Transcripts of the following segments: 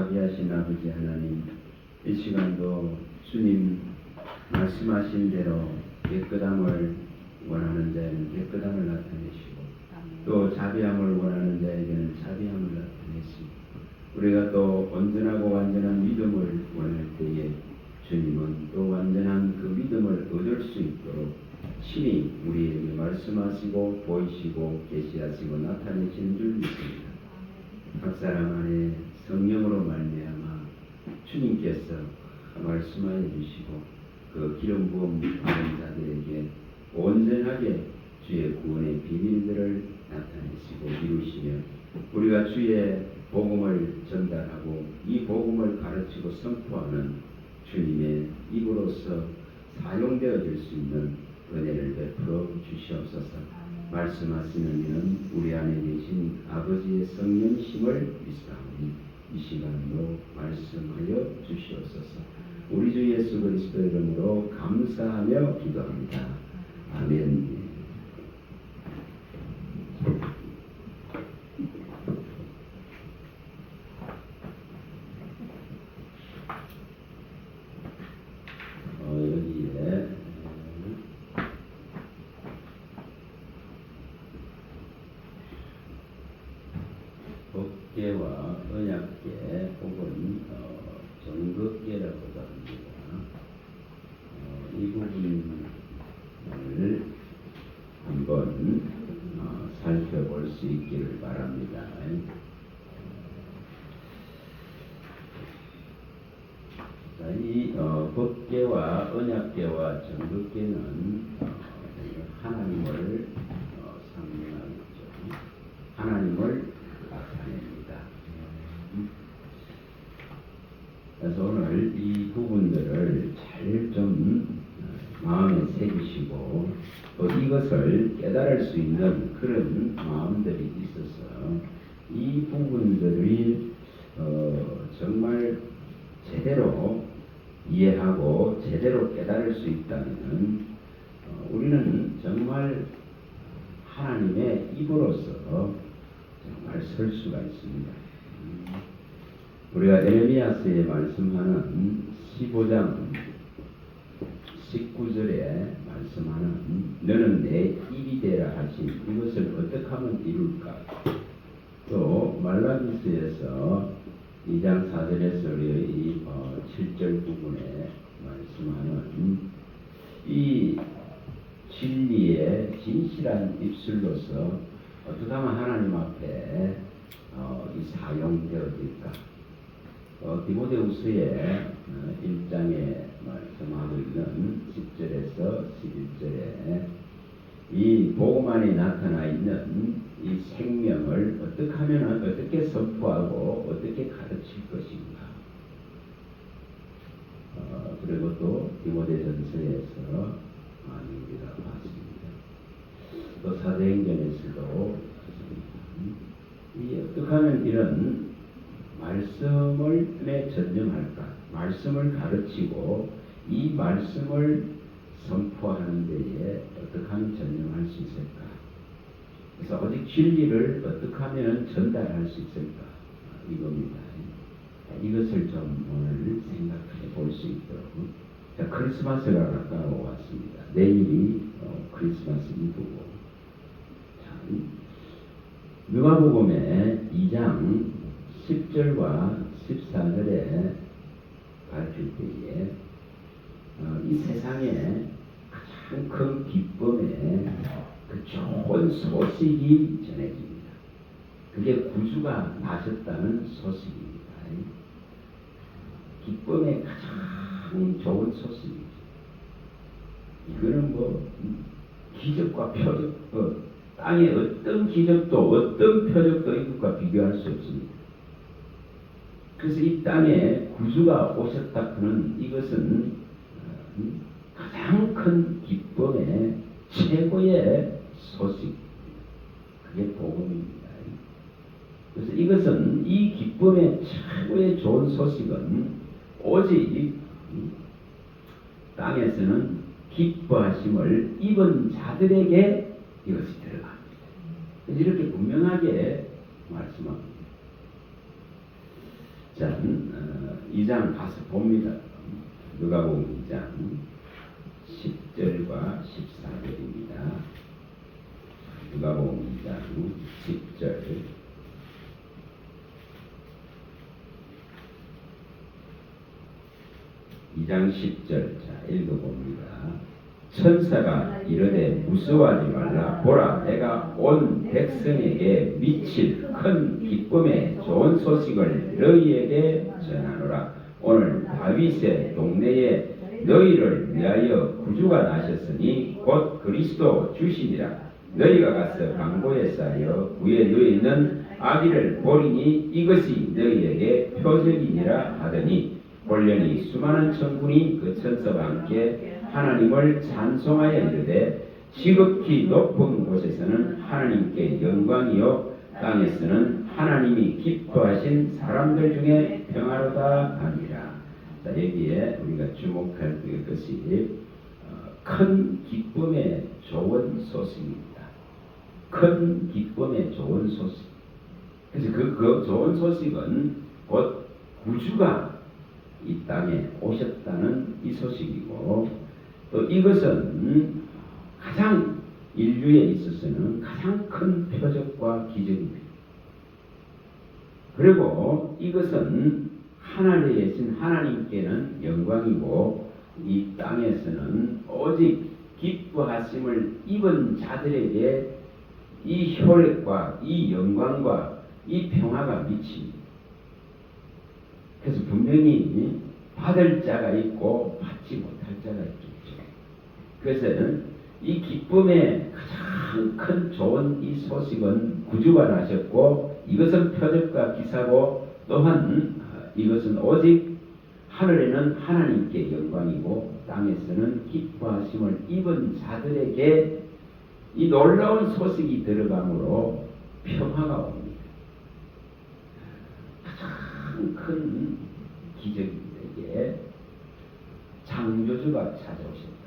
자비하신 아버지 하나님, 이 시간도 주님 말씀하신 대로 깨끗함을 원하는 자에는 깨끗함을 나타내시고 또 자비함을 원하는 자에게는 자비함을 나타내시고 우리가 또 온전하고 완전한 믿음을 원할 때에 주님은 또 완전한 그 믿음을 얻을 수 있도록 친히 우리에게 말씀하시고 보이시고 계시하시고 나타내시는 줄 믿습니다. 각 사람 안에 성령으로 말미암아 주님께서 말씀하여 주시고 그 기름 부음 받은 자들에게 온전하게 주의 구원의 비밀들을 나타내시고 이루시며 우리가 주의 복음을 전달하고 이 복음을 가르치고 선포하는 주님의 입으로서 사용되어질 수 있는 은혜를 베풀어 주시옵소서. 말씀하시는 이는 우리 안에 계신 아버지의 성령이심을 믿사오니 이 시간도 말씀하여 주시옵소서. 우리 주 예수 그리스도 이름으로 감사하며 기도합니다. 아멘. 여기에 법계와 언약계 혹은 정극계라고도 합니다. 이 부분을 한번 살펴볼 수 있기를 바랍니다. 이 법계와 언약계와 정극계는 하나님을 상징하겠죠. 하나님을 나타냅니다. 그래서 오늘 이 부분들을 잘 좀 마음에 새기시고 또 이것을 깨달을 수 있는 그런 마음들이 있어서 이 부분들이 정말 제대로 이해하고 제대로 깨달을 수 있다면 우리는 정말 하나님의 입으로서 정말 설 수가 있습니다. 우리가 에레미야서에 말씀하는 15장 19절에 말씀하는 너는 내 입이 되라 하신 이것을 어떻게 하면 이룰까? 또 말라기서에서 2장 4절에서 우리 7절 부분에 말씀하는 이 진리의 진실한 입술로서 어떻게 하면 하나님 앞에 사용되어질까? 디모데후서의 1장에 말씀하고 있는 10절에서 11절에 이 복음 안에 나타나 있는 이 생명을 어떻게 하면 어떻게 선포하고 어떻게 가르칠 것인가. 그리고 또 디모데전서에서 많이 우리가 봤습니다. 또 사도행전에서도 이 어떻게 하면 이런 말씀을 전념할까? 말씀을 가르치고 이 말씀을 선포하는 데에 어떻게 하면 전념할 수 있을까? 그래서 오직 진리를 어떻게 하면 전달할 수 있을까? 이겁니다. 이것을 좀 오늘 생각해 볼 수 있도록. 자, 크리스마스가 가까워 왔습니다. 내일이 크리스마스 이브고. 자, 누가복음의 2장 10절과 14절에 밝힐 때에 이 세상에 가장 큰 기쁨의 그 좋은 소식이 전해집니다. 그게 구주가 나셨다는 소식입니다. 기쁨의 가장 좋은 소식이죠. 이거는 뭐 기적과 표적, 땅의 어떤 기적도 어떤 표적도 이것과 비교할 수 없습니다. 그래서 이 땅에 구주가 오셨다는 이것은 가장 큰 기쁨의 최고의 소식, 그게 복음입니다. 그래서 이것은 이 기쁨의 최고의 좋은 소식은 오직 땅에서는 기뻐하심을 입은 자들에게 이것이 들어갑니다. 이렇게 분명하게 말씀합니다. 자, 2장 가서 봅니다. 누가복음 2장 10절과 14절입니다. 누가복음 2장 10절 2장 10절 자 읽어봅니다. 천사가 이르되 무서워하지 말라. 보라, 내가 온 백성에게 미칠 큰 기쁨의 좋은 소식을 너희에게 전하노라. 오늘 다윗의 동네에 너희를 위하여 구주가 나셨으니 곧 그리스도 주시니라. 너희가 가서 강보에 쌓여 위에 누워 있는 아기를 보리니 이것이 너희에게 표적이니라 하더니 본련이 수많은 천군이 그 천사와 함께 하나님을 찬송하여 이르되 지극히 높은 곳에서는 하나님께 영광이요 땅에서는 하나님이 기뻐하신 사람들 중에 평화로다 하니라. 자, 여기에 우리가 주목할 것이 큰 기쁨의 좋은 소식입니다. 큰 기쁨의 좋은 소식. 그래서 그 좋은 소식은 곧 구주가 이 땅에 오셨다는 이 소식이고, 또 이것은 가장 인류에 있어서는 가장 큰 표적과 기적입니다. 그리고 이것은 하늘에 계신 하나님께는 영광이고 이 땅에서는 오직 기뻐하심을 입은 자들에게 이 혈액과 이 영광과 이 평화가 미칩니다. 그래서 분명히 받을 자가 있고 받지 못할 자가 있겠죠. 그래서 이 기쁨의 가장 큰 좋은 이 소식은 구주가 나셨고, 이것은 표적과 기사고, 또한 이것은 오직 하늘에는 하나님께 영광이고 땅에서는 기뻐하심을 입은 자들에게 이 놀라운 소식이 들어가므로 평화가 옵니다. 가장 큰 기적입니다. 이게 창조주가 찾아오셨다.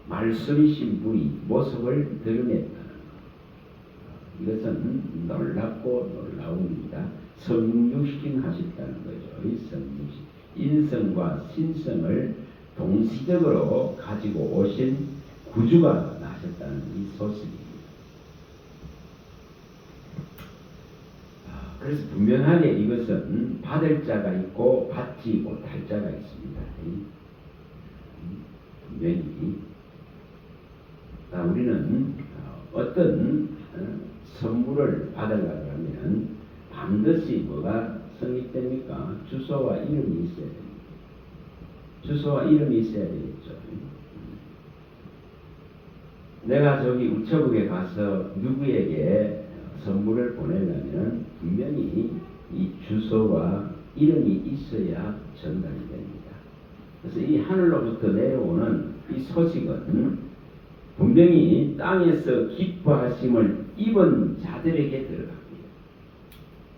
말씀이신 분이 모습을 드러냈다는 것. 이것은 놀랍고 놀라움입니다. 성육신 하셨다는 거죠. 이 성육신. 인성과 신성을 동시적으로 가지고 오신 구주가 나셨다는 이 소식입니다. 그래서 분명하게 이것은 받을 자가 있고 받지 못할 자가 있습니다. 분명히 우리는 어떤 선물을 받으려고 하면 반드시 뭐가 성립됩니까? 주소와 이름이 있어야 됩니다. 주소와 이름이 있어야 되겠죠. 내가 저기 우체국에 가서 누구에게 선물을 보내려면 분명히 이 주소와 이름이 있어야 전달이 됩니다. 그래서 이 하늘로부터 내려오는 이 소식은 분명히 땅에서 기뻐하심을 입은 자들에게 들어갑니다.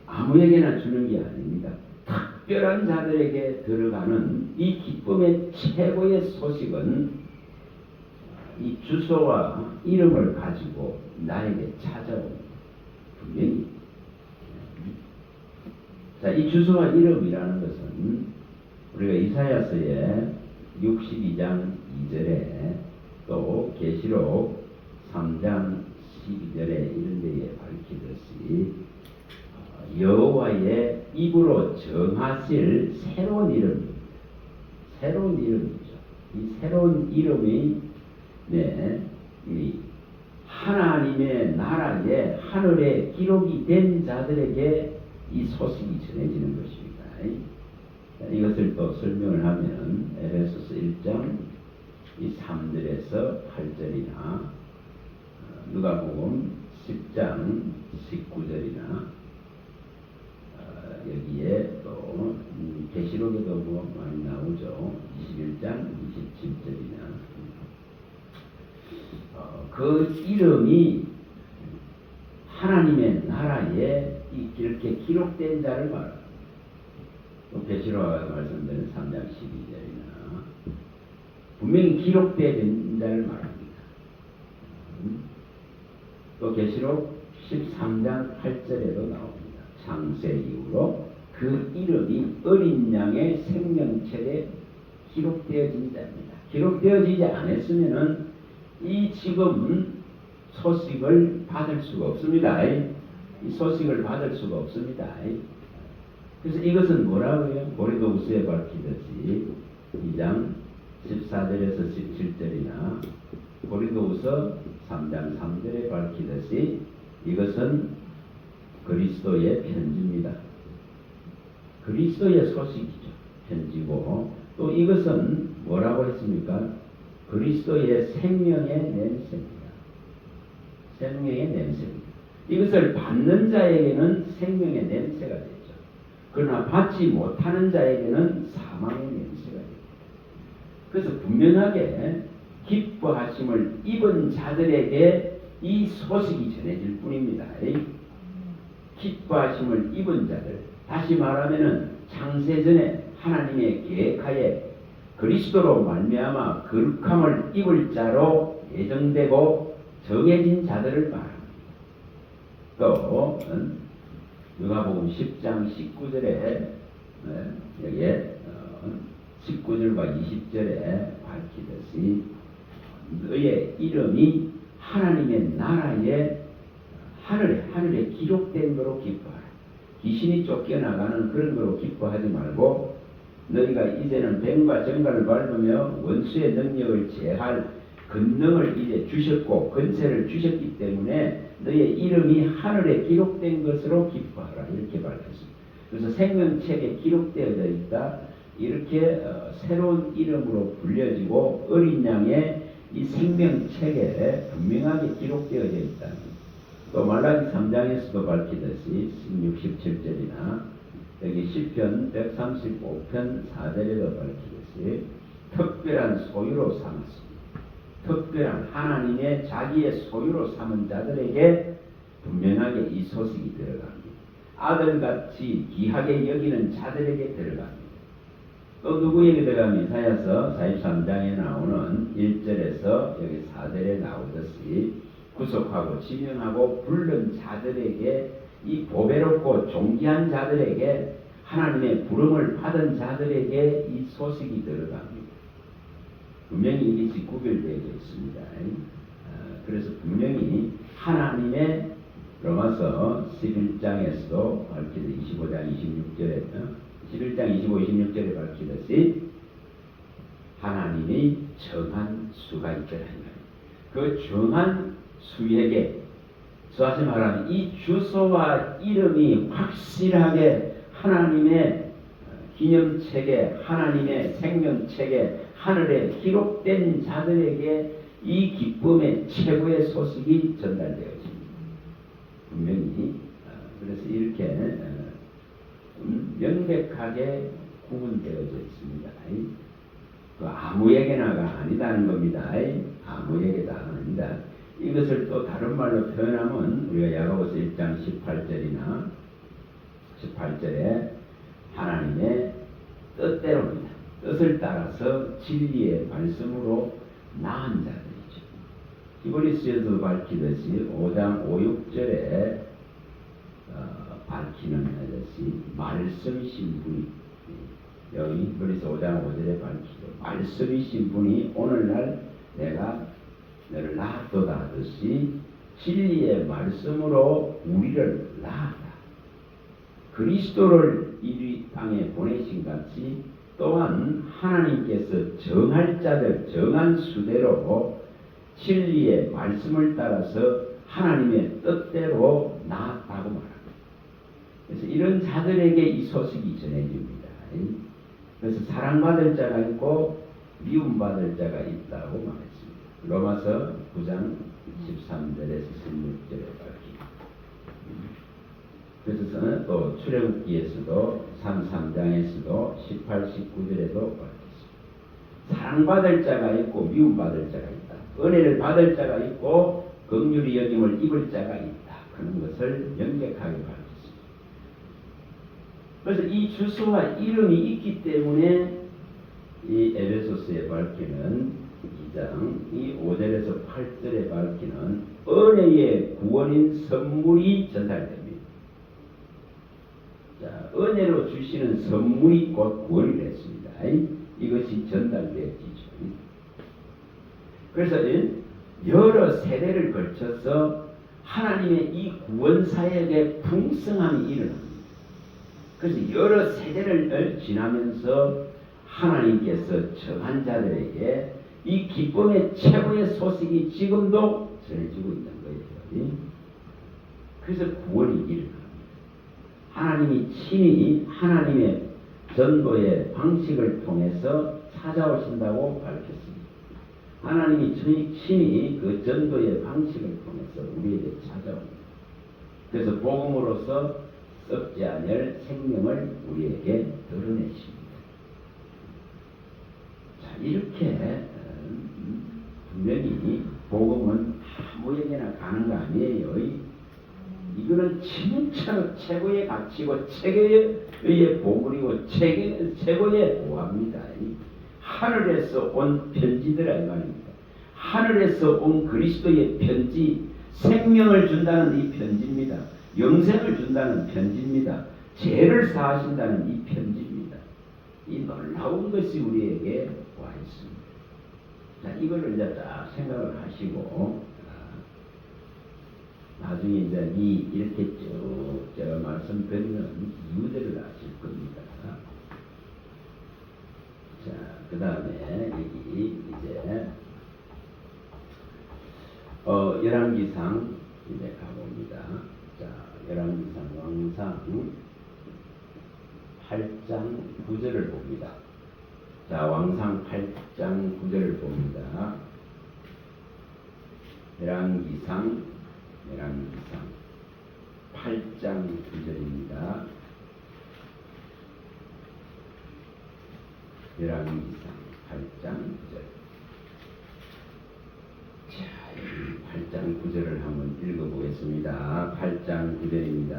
아무에게나 주는 게 아닙니다. 특별한 자들에게 들어가는 이 기쁨의 최고의 소식은 이 주소와 이름을 가지고 나에게 찾아옵니다. 분명히. 자, 이 주소와 이름이라는 것은 우리가 이사야서의 62장 2절에 또 계시록 3장 12절에 이런 데에 밝히듯이 여호와의 입으로 정하실 새로운 이름입니다. 새로운 이름이죠. 이 새로운 이름이 이 하나님의 나라에 하늘에 기록이 된 자들에게 이 소식이 전해지는 것입니다. 이것을 또 설명을 하면 에베소서 1장 이 3절에서 8절이나 누가복음 10장 19절이나 여기에 또 계시록에도 뭐 많이 나오죠. 21장 27절이나 그 이름이 하나님의 나라에 이렇게 기록된 자를 말합니다. 또 계시록에 말씀드린 3장 12절이나 분명히 기록된 자를 말합니다. 또 계시록 13장 8절에도 나옵니다. 창세 이후로 그 이름이 어린 양의 생명책에 기록되어진 자입니다. 기록되어지지 않았으면은 이 지금 소식을 받을 수가 없습니다. 이 소식을 받을 수가 없습니다. 그래서 이것은 뭐라고요? 고린도후서에 밝히듯이 2장 14절에서 17절이나 고린도후서 3장 3절에 밝히듯이 이것은 그리스도의 편지입니다. 그리스도의 소식이죠. 편지고 또 이것은 뭐라고 했습니까? 그리스도의 생명의 냄새입니다. 생명의 냄새입니다. 이것을 받는 자에게는 생명의 냄새가 되죠. 그러나 받지 못하는 자에게는 사망의 냄새가 됩니다. 그래서 분명하게 기뻐하심을 입은 자들에게 이 소식이 전해질 뿐입니다. 기뻐하심을 입은 자들, 다시 말하면은 창세전에 하나님의 계획하에 그리스도로 말미암아 거룩함을 입을 자로 예정되고 정해진 자들을 말합니다. 또 누가복음 10장 19절에 여기에 19절과 20절에 밝히듯이 너의 이름이 하나님의 나라에 하늘에 기록된 거로 기뻐하라. 귀신이 쫓겨나가는 그런 거로 기뻐하지 말고 너희가 이제는 뱀과 정갈을 밟으며 원수의 능력을 제할 권능을 이제 주셨고 권세를 주셨기 때문에 너의 이름이 하늘에 기록된 것으로 기뻐하라. 이렇게 밝혔습니다. 그래서 생명책에 기록되어져 있다. 이렇게 새로운 이름으로 불려지고 어린 양의 이 생명책에 분명하게 기록되어져 있다. 또 말라기 3장에서도 밝히듯이 16, 17절이나 여기 시편 135편 4절에도 밝히듯이 특별한 소유로 삼았습니다. 특별한 하나님의 자기의 소유로 삼은 자들에게 분명하게 이 소식이 들어갑니다. 아들같이 귀하게 여기는 자들에게 들어갑니다. 또 누구에게 들어갑니다? 이사야서 43장에 나오는 1절에서 여기 4절에 나오듯이 구속하고 지명하고 부른 자들에게 이 보배롭고 존귀한 자들에게 하나님의 부름을 받은 자들에게 이 소식이 들어갑니다. 분명히 이것이 구별되어 있습니다. 그래서 분명히 하나님의 로마서 11장에서도 밝히듯이 25장 26절에 11장 25, 26절에 밝히듯이 하나님이 정한 수가 있더라. 그 정한 수에게 다시 말하면 이 주소와 이름이 확실하게 하나님의 기념책에 하나님의 생명책에 하늘에 기록된 자들에게 이 기쁨의 최고의 소식이 전달되어집니다. 분명히 그래서 이렇게 명백하게 구분되어져 있습니다. 그 아무에게나가 아니다는 겁니다. 아무에게다 아닙니다. 이것을 또 다른 말로 표현하면 우리가 야고보서 1장 18절이나 18절에 하나님의 뜻대로입니다. 뜻을 따라서 진리의 말씀으로 나은 자들이죠. 히브리서에도 밝히듯이 5장 5, 6절에 밝히는 것이 말씀이신 분이 여기 히브리서 5장 5절에 밝히죠. 말씀이신 분이 오늘날 내가 너를 낳았도다 하듯이 진리의 말씀으로 우리를 낳았다. 그리스도를 이 땅에 보내신 같이 또한 하나님께서 정할 자들 정한 수대로 진리의 말씀을 따라서 하나님의 뜻대로 낳았다고 말합니다. 그래서 이런 자들에게 이 소식이 전해집니다. 그래서 사랑받을 자가 있고 미움받을 자가 있다고 말했습니다. 로마서 9장 13절에서 16절에 밝힙니다. 그래서 또 출애굽기에서도 33장에서도 18, 19절에도 밝혔습니다. 사랑받을 자가 있고 미움받을 자가 있다. 은혜를 받을 자가 있고 긍휼히 여김을 입을 자가 있다. 그런 것을 명백하게 밝혔습니다. 그래서 이 주소와 이름이 있기 때문에 이 에베소서에 밝히는 2장 이 5절에서 8절에 밝히는 은혜의 구원인 선물이 전달됩니다. 자, 은혜로 주시는 선물이 곧 구원이 됐습니다. 이것이 전달되었지죠. 그래서 여러 세대를 걸쳐서 하나님의 이 구원 사역에 풍성함이 일어납니다. 그래서 여러 세대를 지나면서 하나님께서 정한 자들에게 이 기쁨의 최고의 소식이 지금도 전해지고 있는 거예요. 그래서 구원이 일어납니다. 하나님이 친히 하나님의 전도의 방식을 통해서 찾아오신다고 밝혔습니다. 하나님이 친히 그 전도의 방식을 통해서 우리에게 찾아옵니다. 그래서 복음으로서 썩지 않을 생명을 우리에게 드러내십니다. 자, 이렇게 분명히 복음은 아무에게나 가는 거 아니에요. 이거는 진짜 최고의 가치고 최고의 보물이고 최고의 보화입니다. 하늘에서 온 편지들아 이 말입니다. 하늘에서 온 그리스도의 편지, 생명을 준다는 이 편지입니다. 영생을 준다는 편지입니다. 죄를 사하신다는 이 편지입니다. 이 놀라운 것이 우리에게 와 있습니다. 자, 이거를 이제 딱 생각을 하시고 나중에 이제 이렇게 쭉 제가 말씀드리는 이유들을 아실 겁니다. 자, 그 다음에 여기 이제 열왕기상 이제 가봅니다. 자, 열왕기상 왕상 8장 9절을 봅니다. 자, 왕상 8장 9절을 봅니다. 열왕기상 8장 9절입니다. 열왕기상 8장 9절. 자, 8장 9절을 한번 읽어보겠습니다. 8장 9절입니다.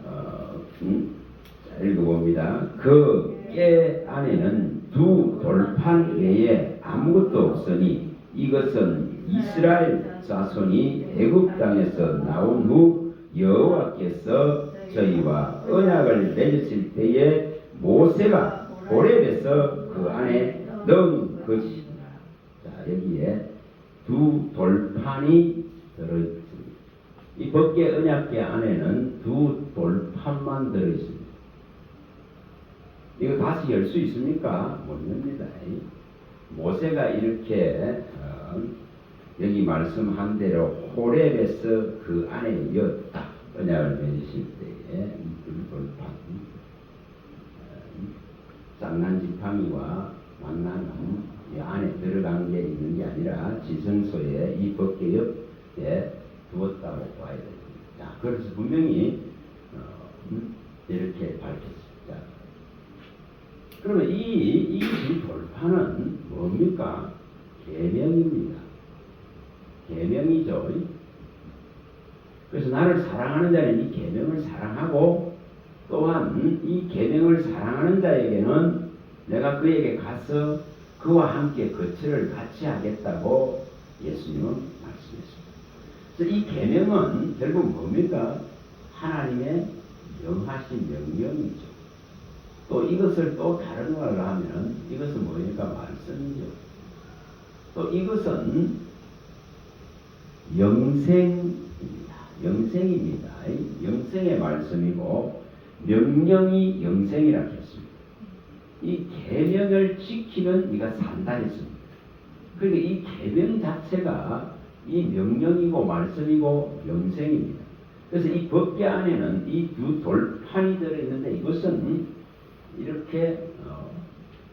자, 읽어봅니다. 그 깨 안에는 두 돌판 외에 아무것도 없으니 이것은 이스라엘 자손이 애굽 땅에서 나온 후 여호와께서 저희와 언약을 맺으실 때에 모세가 호렙에서 그 안에 넣은 것이니라. 자, 여기에 두 돌판이 들어있습니다. 이 법궤 언약궤 안에는 두 돌판만 들어있습니다. 이거 다시 열 수 있습니까? 못 엽니다. 모세가 이렇게 여기 말씀한 대로 호렙에서 그 안에 였다. 언약을 맺으실 때에 두 돌판 쌍난 지팡이와 만나는 이 안에 들어간 게 있는 게 아니라 지성소에 이 법궤 옆에 두었다고 봐야 됩니다. 자, 그래서 분명히 이렇게 밝혔습니다. 그러면 이 돌판은 뭡니까? 계명입니다. 계명이죠. 그래서 나를 사랑하는 자는 이 계명을 사랑하고 또한 이 계명을 사랑하는 자에게는 내가 그에게 가서 그와 함께 거처를 같이 하겠다고 예수님은 말씀했습니다. 그래서 이 계명은 결국 뭡니까? 하나님의 명하신 명령이죠. 또 이것을 또 다른 말로 하면 이것은 뭡니까? 말씀이죠. 또 이것은 영생입니다. 영생입니다. 영생의 말씀이고 명령이 영생이라 했습니다. 이 계명을 지키면 네가 산다 했습니다. 그러니까 이 계명 자체가 이 명령이고 말씀이고 영생입니다. 그래서 이 법궤 안에는 이 두 돌판이 들어있는데 이것은 이렇게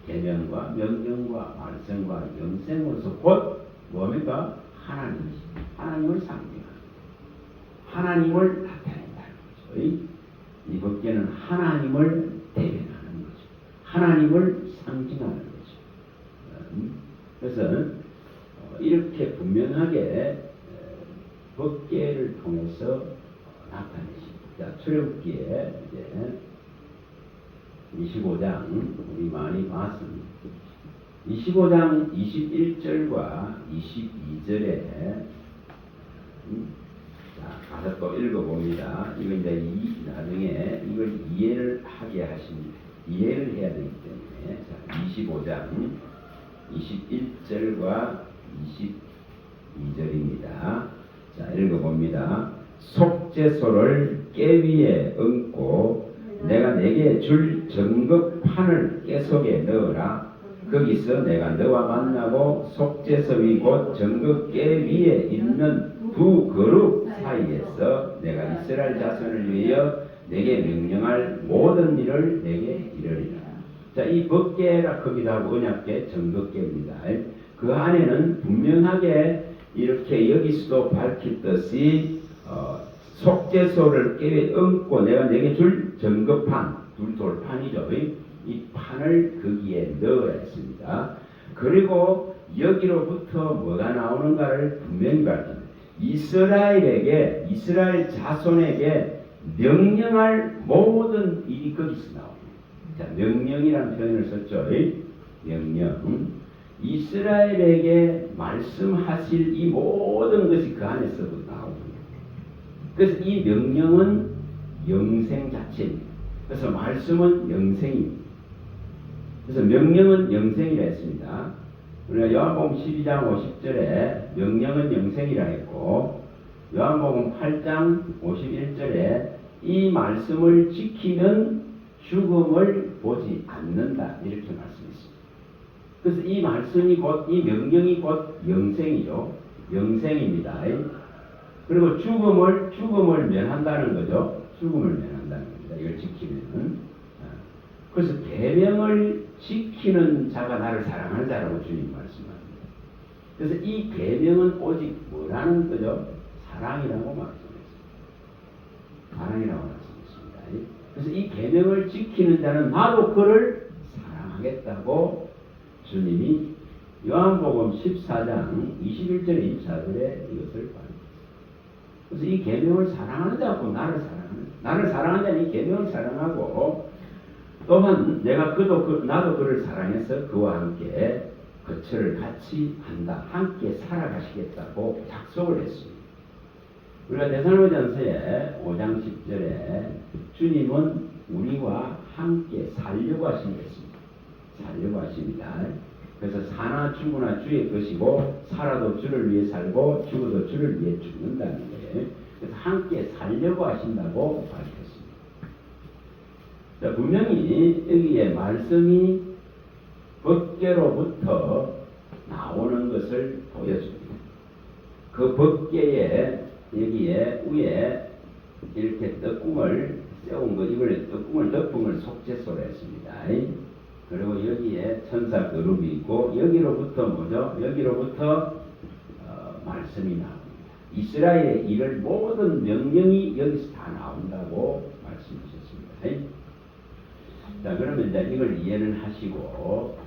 계명과 명령과 말씀과 영생으로서 곧 뭡니까? 하나님을 상징하는 하나님을 나타낸다는 거죠. 이 법궤는 하나님을 대변하는 거죠. 하나님을 상징하는 거죠. 그래서 이렇게 분명하게 법궤를 통해서 나타내십니다. 자, 출애굽기에 이제 25장 우리 많이 봤습니다. 25장 21절과 22절에 자, 가서 또 읽어봅니다. 이거 이제 나중에 이걸 이해를 해야 되기 때문에 자, 25장 21절과 22절입니다. 자, 읽어봅니다. 속죄소를 깨 위에 얹고 내가 내게 줄 정금판을 깨 속에 넣어라. 거기서 내가 너와 만나고 속죄소 위 곧 정금 깨 위에 있는 두 그룹 사이에서 내가 이스라엘 자손을 위하여 내게 명령할 모든 일을 내게 이르리라. 자, 이 법궤라 거기다 하고 언약궤, 정금궤입니다. 그 안에는 분명하게 이렇게 여기서도 밝혔듯이 속죄소를 깨에 얹고 내가 내게 줄 정금판, 돌판이죠. 이 판을 거기에 넣어야 했습니다. 그리고 여기로부터 뭐가 나오는가를 분명히 밝힙니다. 이스라엘 자손에게 명령할 모든 일이 거기서 나옵니다. 자, 명령이라는 표현을 썼죠. 명령. 이스라엘에게 말씀하실 이 모든 것이 그 안에서도 나옵니다. 그래서 이 명령은 영생 자체입니다. 그래서 말씀은 영생입니다. 그래서 명령은 영생이라 했습니다. 우리가 요한복음 12장 50절에 명령은 영생이라 했고 요한복음 8장 51절에 이 말씀을 지키면 죽음을 보지 않는다 이렇게 말씀했습니다. 그래서 이 말씀이 곧 이 명령이 곧 영생이죠. 영생입니다. 그리고 죽음을 면한다는 거죠. 죽음을 면한다는 겁니다. 이걸 지키면은. 그래서 계명을 지키는 자가 나를 사랑하는 자라고 주님 말씀합니다. 그래서 이 계명은 오직 뭐라는 거죠? 사랑이라고 말씀했습니다. 사랑이라고 말씀했습니다. 그래서 이 계명을 지키는 자는 나도 그를 사랑하겠다고 주님이 요한복음 14장 21절에 24절에 이것을 말합니다. 그래서 이 계명을 사랑하는 자고 나를 사랑하는 자는 이 계명을 사랑하고 또한 나도 그를 사랑해서 그와 함께 거처를 같이 한다. 함께 살아가시겠다고 약속을 했습니다. 우리가 데살로니가전서에 5장 10절에 주님은 우리와 함께 살려고 하시겠습니다. 살려고 하십니다. 그래서 사나 죽으나 주의 것이고 살아도 주를 위해 살고 죽어도 주를 위해 죽는다는 거예요. 그래서 함께 살려고 하신다고 밝혔습니다. 자, 분명히 여기에 말씀이 법궤로부터 나오는 것을 보여줍니다. 그 법궤에 여기에 위에 이렇게 떡궁을 세운 거, 이걸 떡궁을 덮은 걸 속죄소로 했습니다. 그리고 여기에 천사 그룹이 있고 여기로부터 뭐죠? 여기로부터 말씀이 나옵니다. 이스라엘의 이를 모든 명령이 여기서 다 나온다고 말씀하셨습니다. 자, 그러면 이제 이걸 이해를 하시고,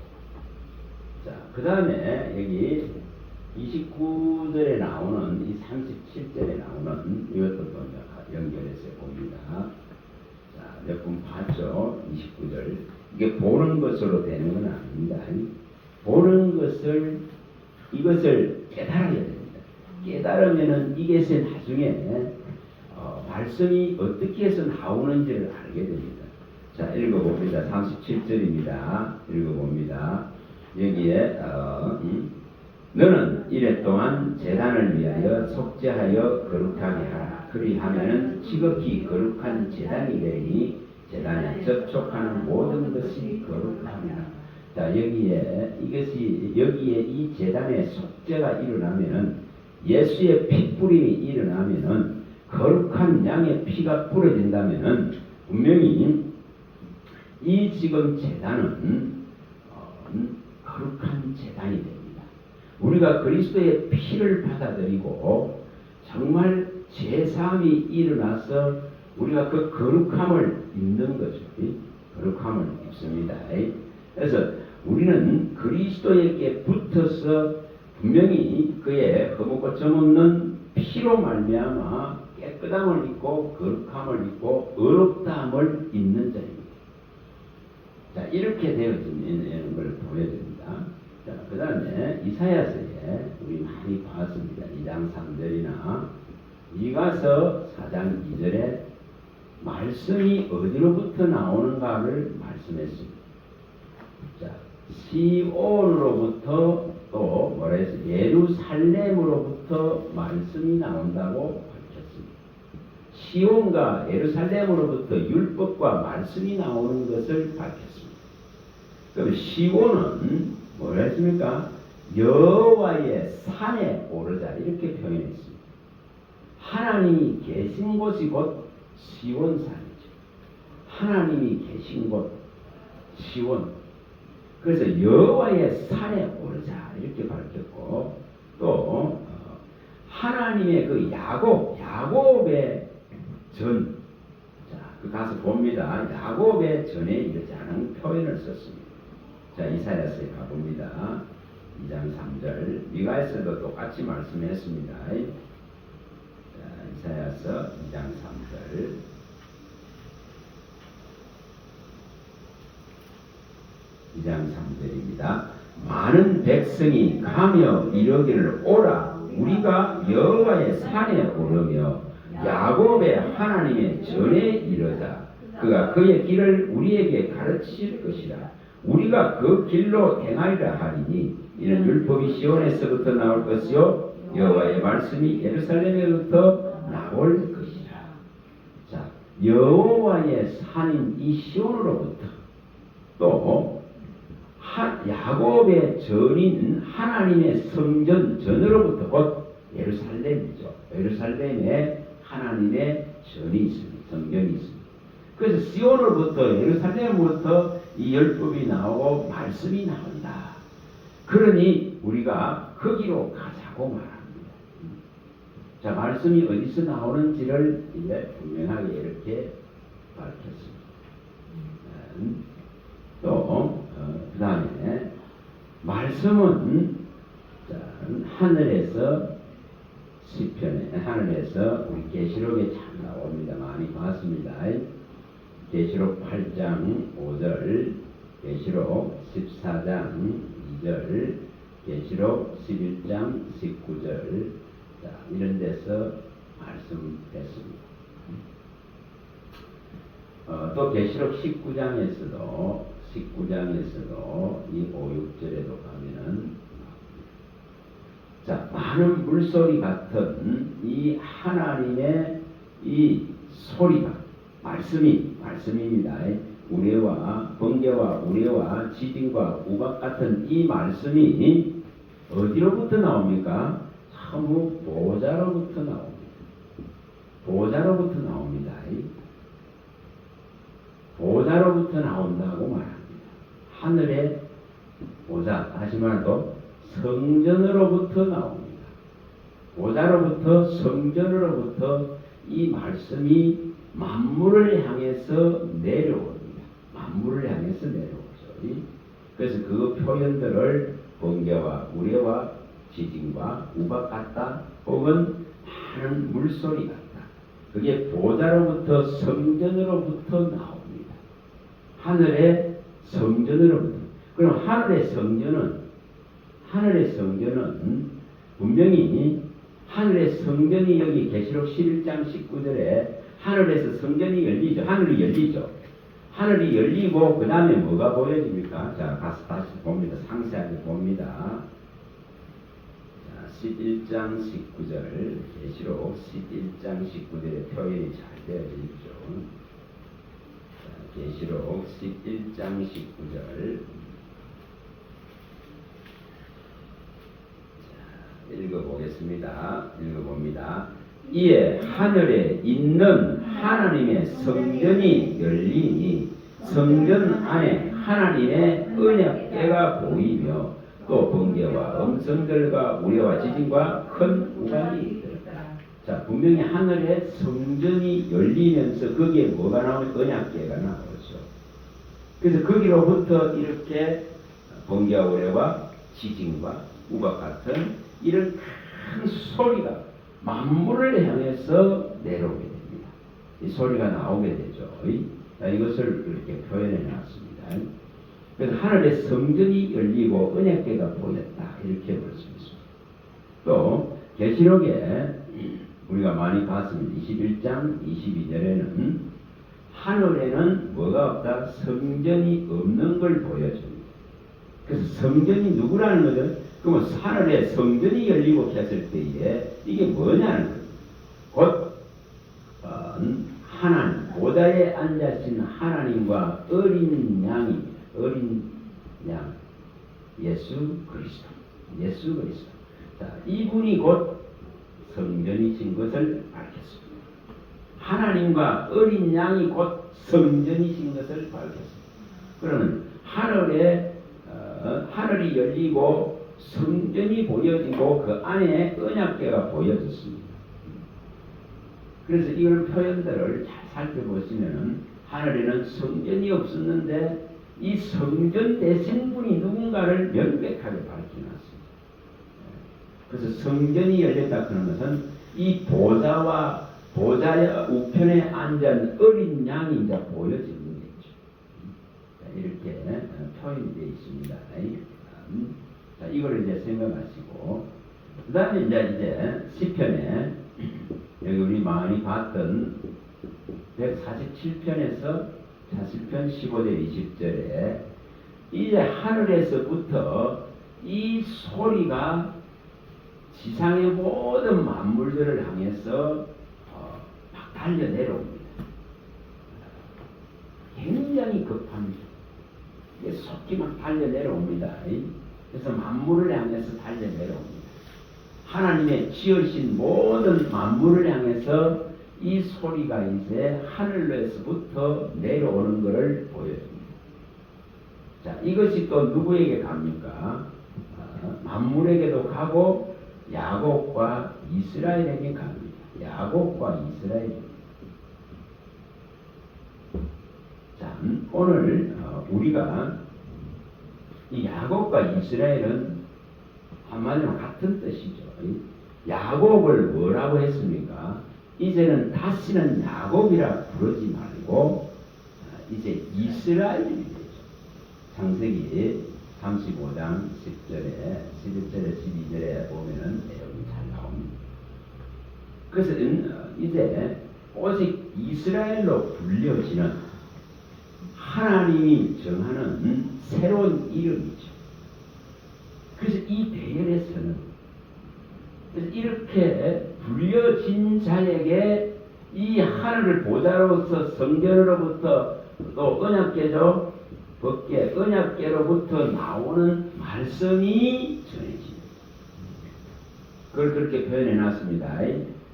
자, 그 다음에 여기 29절에 나오는 이 37절에 나오는 이것도 또 연결해서 봅니다. 자, 몇 분 봤죠? 29절. 이게 보는 것으로 되는 건 아닙니다. 보는 이것을 깨달아야 됩니다. 깨달으면은 이것이 나중에 말씀이 어떻게 해서 나오는지를 알게 됩니다. 자, 읽어봅니다. 37절입니다. 읽어봅니다. 여기에 너는 이래 동안 제단을 위하여 속죄하여 거룩하게 하라. 그리하면은 지극히 거룩한 제단이 되니 제단에 접촉하는 모든 것이 거룩함이라. 자, 여기에 이 제단의 속죄가 일어나면은 예수의 핏뿌림이 일어나면은 거룩한 양의 피가 뿌려진다면은 분명히 이 지금 제단은 거룩한 제단이 됩니다. 우리가 그리스도의 피를 받아들이고 정말 제사함이 일어나서 우리가 그 거룩함을 입는 거죠. 거룩함을 입습니다. 그래서 우리는 그리스도에게 붙어서 분명히 그의 거룩과 점없는 피로 말미암아 깨끗함을 입고 거룩함을 입고 의롭다함을 입는 자입니다. 자, 이렇게 되어지는 걸 보여줍니다. 자, 그 다음에 이사야서에 우리 많이 봤습니다. 2장 3절이나 이가서 4장 2절에 말씀이 어디로부터 나오는가를 말씀했습니다. 자, 시온으로부터 또 뭐라 해서 예루살렘으로부터 말씀이 나온다고 밝혔습니다. 시온과 예루살렘으로부터 율법과 말씀이 나오는 것을 밝혔습니다. 그럼 시온은 뭐라 했습니까? 여호와의 산에 오르자 이렇게 표현했습니다. 하나님이 계신 곳이 곧 시온산이죠. 하나님이 계신 곳 시온. 그래서 여호와의 산에 오르자 이렇게 밝혔고 또 하나님의 그 야곱의 전, 자, 그 가서 봅니다. 야곱의 전에 이르자는 표현을 썼습니다. 자, 이사야서에 가봅니다. 2장 3절. 미가에서도 똑같이 말씀했습니다. 자, 이사야서 2장 3절. 장 3절입니다. 많은 백성이 가며 이르기를 오라 우리가 여호와의 산에 오르며 야곱의 하나님의 전에 이르자 그가 그의 길을 우리에게 가르칠 것이라 우리가 그 길로 행하리라 하리니 이는 율법이 시온에서부터 나올 것이요 여호와의 말씀이 예루살렘에부터 나올 것이라. 자, 여호와의 산인 이 시온으로부터 또 야곱의 전인 하나님의 성전 전으로부터 곧 예루살렘이죠. 예루살렘에 하나님의 전이 있습니다. 성전이 있습니다. 그래서 시온으로부터 예루살렘으로부터 이 율법이 나오고 말씀이 나온다. 그러니 우리가 거기로 가자고 말합니다. 자, 말씀이 어디서 나오는지를 이제 분명하게 이렇게 밝혔습니다. 또 그 다음에 말씀은 자, 하늘에서 시편에 하늘에서 우리 계시록에 잘 나옵니다. 많이 봤습니다. 계시록 8장 5절, 계시록 14장 2절, 계시록 11장 19절, 자, 이런 데서 말씀했습니다. 또 계시록 19장에서도 이 5, 6절에도 가면은 자, 많은 물소리 같은 이 하나님의 이 소리가 말씀입니다. 우레와 번개와 우레와 지진과 우박 같은 이 말씀이 어디로부터 나옵니까? 참으로 보좌로부터 나옵니다. 보좌로부터 나옵니다. 보좌로부터 나온다고 말합니다. 하늘의 보좌, 다시 말해도 성전으로부터 나옵니다. 보좌로부터 성전으로부터 이 말씀이 만물을 향해서 내려옵니다. 만물을 향해서 내려오죠. 그래서 그 표현들을 번개와 우레와 지진과 우박 같다 혹은 많은 물소리 같다. 그게 보좌로부터 성전으로부터 나옵니다. 하늘의 성전으로부터. 그럼 하늘의 성전은 분명히 하늘의 성전이 여기 계시록 11장 19절에 하늘에서 성전이 열리죠. 하늘이 열리죠. 하늘이 열리고 그 다음에 뭐가 보여집니까? 자, 가서 다시 봅니다. 상세하게 봅니다. 자, 11장 19절 계시록 11장 19절의 표현이 잘 되어 있죠. 계시록 11장 19절 읽어봅니다. 이에 하늘에 있는 하나님의 성전이 열리니 성전 안에 하나님의 언약궤가 보이며 또 번개와 음성들과 우레와 지진과 큰 우박이 있더라. 자, 분명히 하늘에 성전이 열리면서 거기에 뭐가 나오면 언약궤가 나오죠. 그래서 거기로부터 이렇게 번개와 우레와 지진과 우박 같은 이런 큰 소리가 만물을 향해서 내려오게 됩니다. 이 소리가 나오게 되죠. 이것을 이렇게 표현해 놨습니다. 그래서 하늘의 성전이 열리고 언약궤가 보였다. 이렇게 볼 수 있습니다. 또 계시록에 우리가 많이 봤습니다. 21장 22절에는 하늘에는 뭐가 없다? 성전이 없는 걸 보여줍니다. 그래서 성전이 누구라는 거죠? 그러면 하늘에 성전이 열리고 했을 때에 이게 뭐냐는 거예요. 곧 하나님, 보좌에 앉으신 하나님과 어린 양, 예수 그리스도. 자, 이분이 곧 성전이신 것을 밝혔습니다. 하나님과 어린 양이 곧 성전이신 것을 밝혔습니다. 그러면 하늘이 열리고 성전이 보여지고 그 안에 언약궤가 보여졌습니다. 그래서 이런 표현들을 잘 살펴보시면 하늘에는 성전이 없었는데 이 성전 대신분이 누군가를 명백하게 밝혀놨습니다. 그래서 성전이 열렸다 그런 것은 이 보좌의 우편에 앉은 어린 양이 이제 보여지는 거죠. 이렇게 표현이 되어 있습니다. 자, 이걸 이제 생각하시고, 그 다음에 이제 시편에 여기 우리 많이 봤던 147편에서 40편 15절 20절에 이제 하늘에서부터 이 소리가 지상의 모든 만물들을 향해서 막 달려 내려옵니다. 굉장히 급합니다. 이게 속히 막 달려 내려옵니다. 그래서 만물을 향해서 달려 내려옵니다. 하나님의 지으신 모든 만물을 향해서 이 소리가 이제 하늘에서부터 내려오는 것을 보여줍니다. 자, 이것이 또 누구에게 갑니까? 만물에게도 가고 야곱과 이스라엘에게 갑니다. 야곱과 이스라엘. 자, 오늘 우리가 이 야곱과 이스라엘은 한마디로 같은 뜻이죠. 야곱을 뭐라고 했습니까? 이제는 다시는 야곱이라 부르지 말고 이제 이스라엘이 되죠. 창세기 35장 10절에 11절에 12절에 보면은 내용이 잘 나옵니다. 그래서 이제 오직 이스라엘로 불려지는 하나님이 정하는 새로운 이름이죠. 그래서 이 대열에서는 이렇게 불려진 자에게 이 하늘을 보좌로서 성전으로부터 또 언약궤죠. 법궤, 언약궤로부터 나오는 말씀이 전해집니다. 그걸 그렇게 표현해 놨습니다.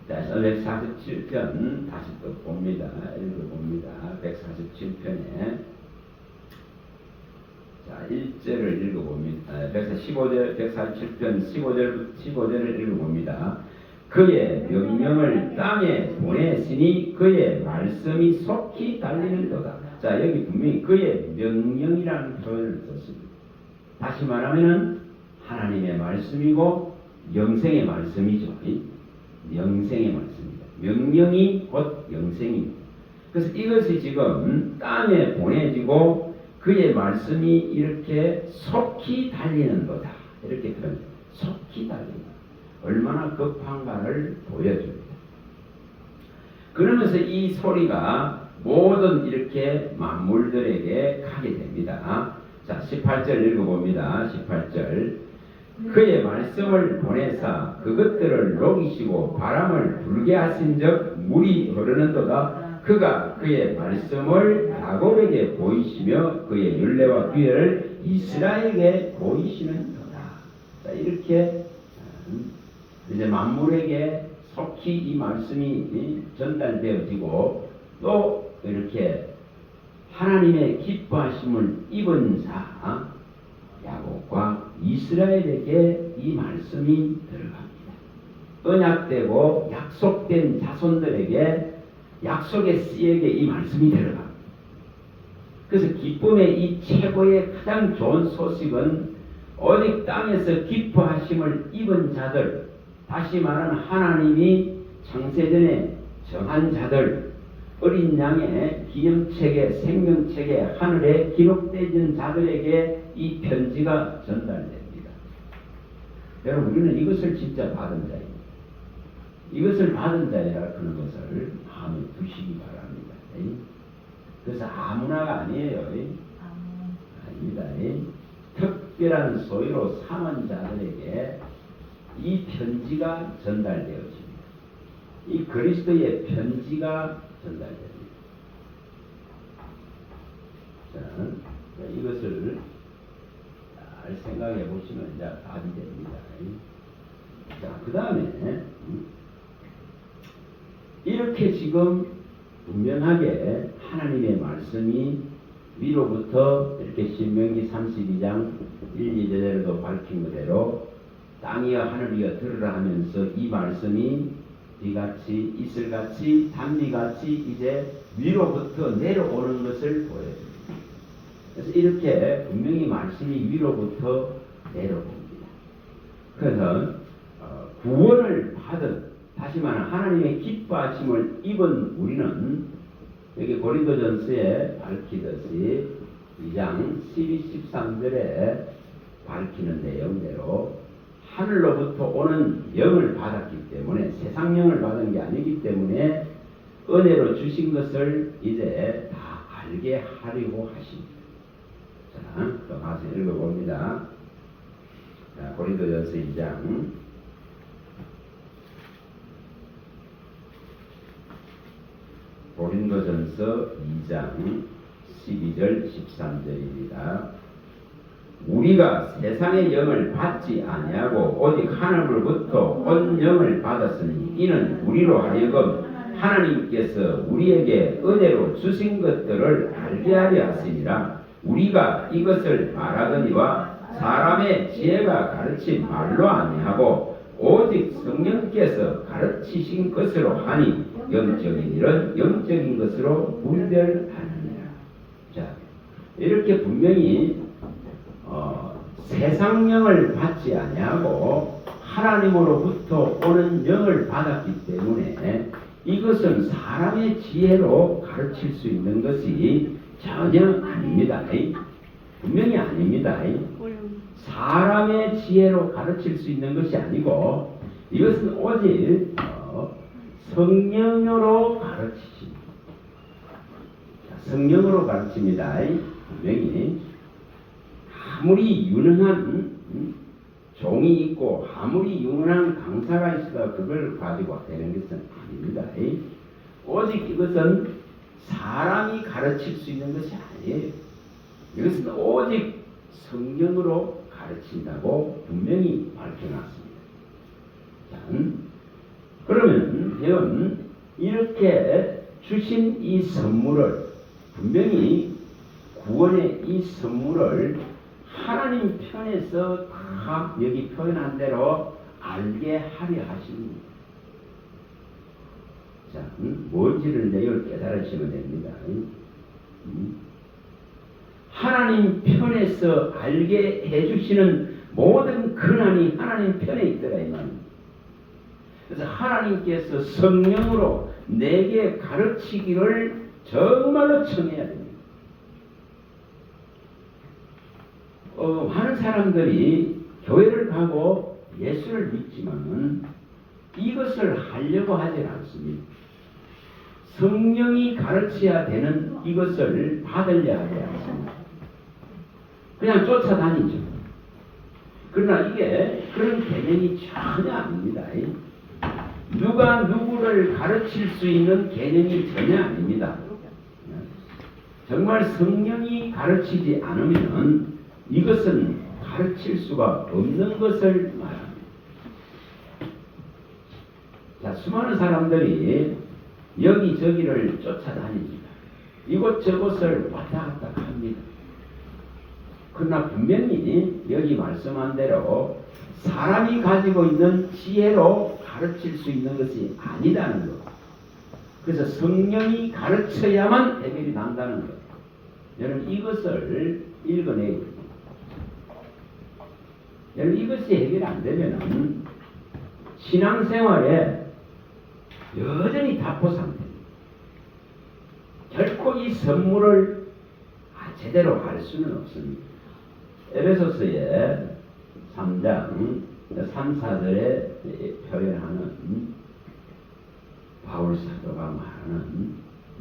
자, 147편 다시 또 봅니다. 읽어봅니다. 147편에 자, 1절을 읽어봅니다. 147편 15절을 읽어봅니다. 그의 명령을 땅에 보내시니 그의 말씀이 속히 달리는도다. 자, 여기 분명히 그의 명령이라는 표현을 썼습니다. 다시 말하면은 하나님의 말씀이고 영생의 말씀이죠. 영생의 말씀입니다. 명령이 곧 영생입니다. 그래서 이것이 지금 땅에 보내지고 그의 말씀이 이렇게 속히 달리는도다. 이렇게 표현합니다. 속히 달린다. 얼마나 급한가를 보여줍니다. 그러면서 이 소리가 모든 이렇게 만물들에게 가게 됩니다. 자, 18절 읽어봅니다. 18절. 그의 말씀을 보내사 그것들을 녹이시고 바람을 불게 하신 적 물이 흐르는도다. 그가 그의 말씀을 야곱에게 보이시며 그의 율례와 규례를 이스라엘에게 보이시는도다. 자, 이렇게 이제 만물에게 속히 이 말씀이 전달되어지고 또 이렇게 하나님의 기뻐하심을 입은 자 야곱과 이스라엘에게 이 말씀이 들어갑니다. 언약되고 약속된 자손들에게 약속의 씨에게 이 말씀이 들어갑니다. 그래서 기쁨의 이 최고의 가장 좋은 소식은 오직 땅에서 기뻐하심을 입은 자들, 다시 말하는 하나님이 창세전에 정한 자들, 어린 양의 기념책에 생명책에 하늘에 기록되어진 자들에게 이 편지가 전달됩니다. 여러분, 우리는 이것을 진짜 받은 자입니다. 이것을 받은 자이라 그런 것을 마음에 두시기 바랍니다. 그래서 아무나가 아니에요. 아닙니다. 특별한 소유로 삼은 자들에게 이 편지가 전달되어집니다. 이 그리스도의 편지가 전달됩니다. 자, 이것을 잘 생각해 보시면 이제 답이 됩니다. 자, 그 다음에 이렇게 지금 분명하게 하나님의 말씀이 위로부터 이렇게 신명기 32장 1, 2절에도 밝힌 그대로 땅이여 하늘이여 들으라 하면서 이 말씀이 비같이 이슬같이 단비같이 이제 위로부터 내려오는 것을 보여줍니다. 그래서 이렇게 분명히 말씀이 위로부터 내려옵니다. 그래서 구원을 받은, 다시 말하면 하나님의 기뻐하심을 입은 우리는 여기 고린도전서에 밝히듯이 2장 12, 13절에 밝히는 내용대로 하늘로부터 오는 영을 받았기 때문에, 세상 영을 받은 게 아니기 때문에 은혜로 주신 것을 이제 다 알게 하려고 하십니다. 자, 또 가서 읽어봅니다. 자, 고린도전서 2장 고린도전서 2장 12절 13절입니다. 우리가 세상의 영을 받지 아니하고 오직 하늘로부터 온 영을 받았으니 이는 우리로 하여금 하나님께서 우리에게 은혜로 주신 것들을 알게 하려 하심이라. 우리가 이것을 말하거니와 사람의 지혜가 가르친 말로 아니하고 오직 성령께서 가르치신 것으로 하니 영적인 일은 영적인 것으로 분별하느니라. 자, 이렇게 분명히 세상 영을 받지 아니하고 하나님으로부터 오는 영을 받았기 때문에 이것은 사람의 지혜로 가르칠 수 있는 것이 전혀 아닙니다. 분명히 아닙니다. 사람의 지혜로 가르칠 수 있는 것이 아니고 이것은 오직 성령으로 가르치십니다. 성령으로 가르칩니다. 분명히 아무리 유능한 종이 있고 아무리 유능한 강사가 있어도 그걸 가지고 되는 것은 아닙니다. 오직 이것은 사람이 가르칠 수 있는 것이 아니에요. 이것은 오직 성령으로 가르친다고 분명히 밝혀놨습니다. 자, 그러면 이렇게 주신 이 선물을, 분명히 구원의 이 선물을 하나님 편에서 다 여기 표현한 대로 알게 하려 하십니다. 자, 뭔지를 내일 깨달으시면 됩니다. 하나님 편에서 알게 해주시는 모든 근한이 하나님 편에 있더라 이 말입니다. 그래서 하나님께서 성령으로 내게 가르치기를 정말로 청해야 됩니다. 많은 사람들이 교회를 가고 예수를 믿지만은 이것을 하려고 하지 않습니다. 성령이 가르쳐야 되는 이것을 받으려 하지 않습니다. 그냥 쫓아다니죠. 그러나 이게 그런 개념이 전혀 아닙니다. 누가 누구를 가르칠 수 있는 개념이 전혀 아닙니다. 정말 성령이 가르치지 않으면 이것은 가르칠 수가 없는 것을 말합니다. 자, 수많은 사람들이 여기저기를 쫓아다닙니다. 이곳저곳을 왔다 갔다 합니다. 그러나 분명히 여기 말씀한 대로 사람이 가지고 있는 지혜로 가르칠 수 있는 것이 아니다는 것. 그래서 성령이 가르쳐야만 해결이 난다는 것. 여러분 이것을 읽어내야 됩니다. 여러분 이것이 해결이 안 되면 신앙생활에 여전히 답보 상태입니다. 결코 이 선물을 제대로 알 수는 없습니다. 에베소서의 3장 3, 4절에 표현하는 바울 사도가 말하는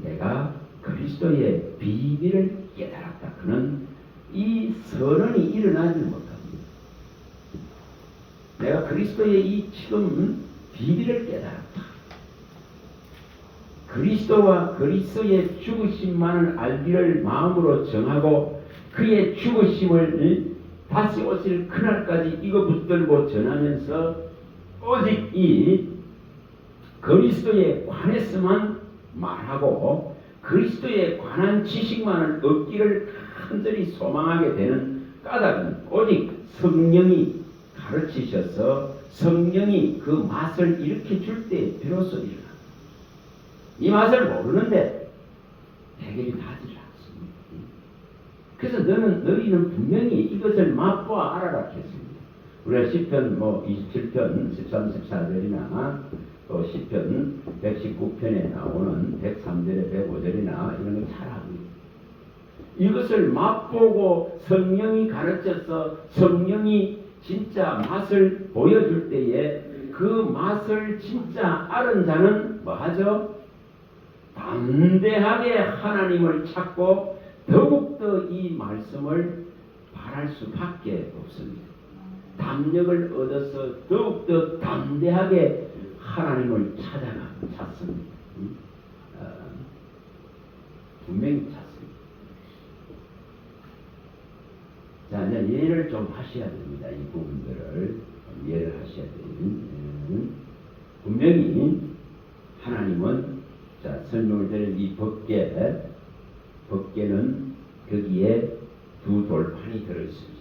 내가 그리스도의 비밀을 깨달았다. 그는 이 선언이 일어나지 못합니다. 내가 그리스도의 이 지금 비밀을 깨달았다. 그리스도와 그리스도의 죽으심만을 알기를 마음으로 정하고 그의 죽으심을 다시 오실 그날까지 이거 붙들고 전하면서 오직 이 그리스도에 관해서만 말하고 그리스도에 관한 지식만을 얻기를 간절히 소망하게 되는 까닭은 오직 성령이 가르치셔서 성령이 그 맛을 일으켜 줄 때 비로소 일어납니다. 이 맛을 모르는데 해결이 나지 않습니다. 그래서 너희는 분명히 이것을 맛보아 알아라 했습니다. 우리가 시편 27편 13, 14절이나 또 시편 119편에 나오는 103절에 105절이나 이런 걸 잘 압니다. 이것을 맛보고 성령이 가르쳐서 성령이 진짜 맛을 보여줄 때에 그 맛을 진짜 아는 자는 뭐하죠? 담대하게 하나님을 찾고 더욱더 이 말씀을 바랄 수밖에 없습니다. 담력을 얻어서 더욱더 담대하게 하나님을 찾습니다. 분명히 찾습니다. 자, 이제 이해를 좀 하셔야 됩니다. 이 부분들을 이해를 하셔야 돼요. 분명히 하나님은 자, 설명을 드린 이 법궤는 거기에 두 돌판이 들어있습니다.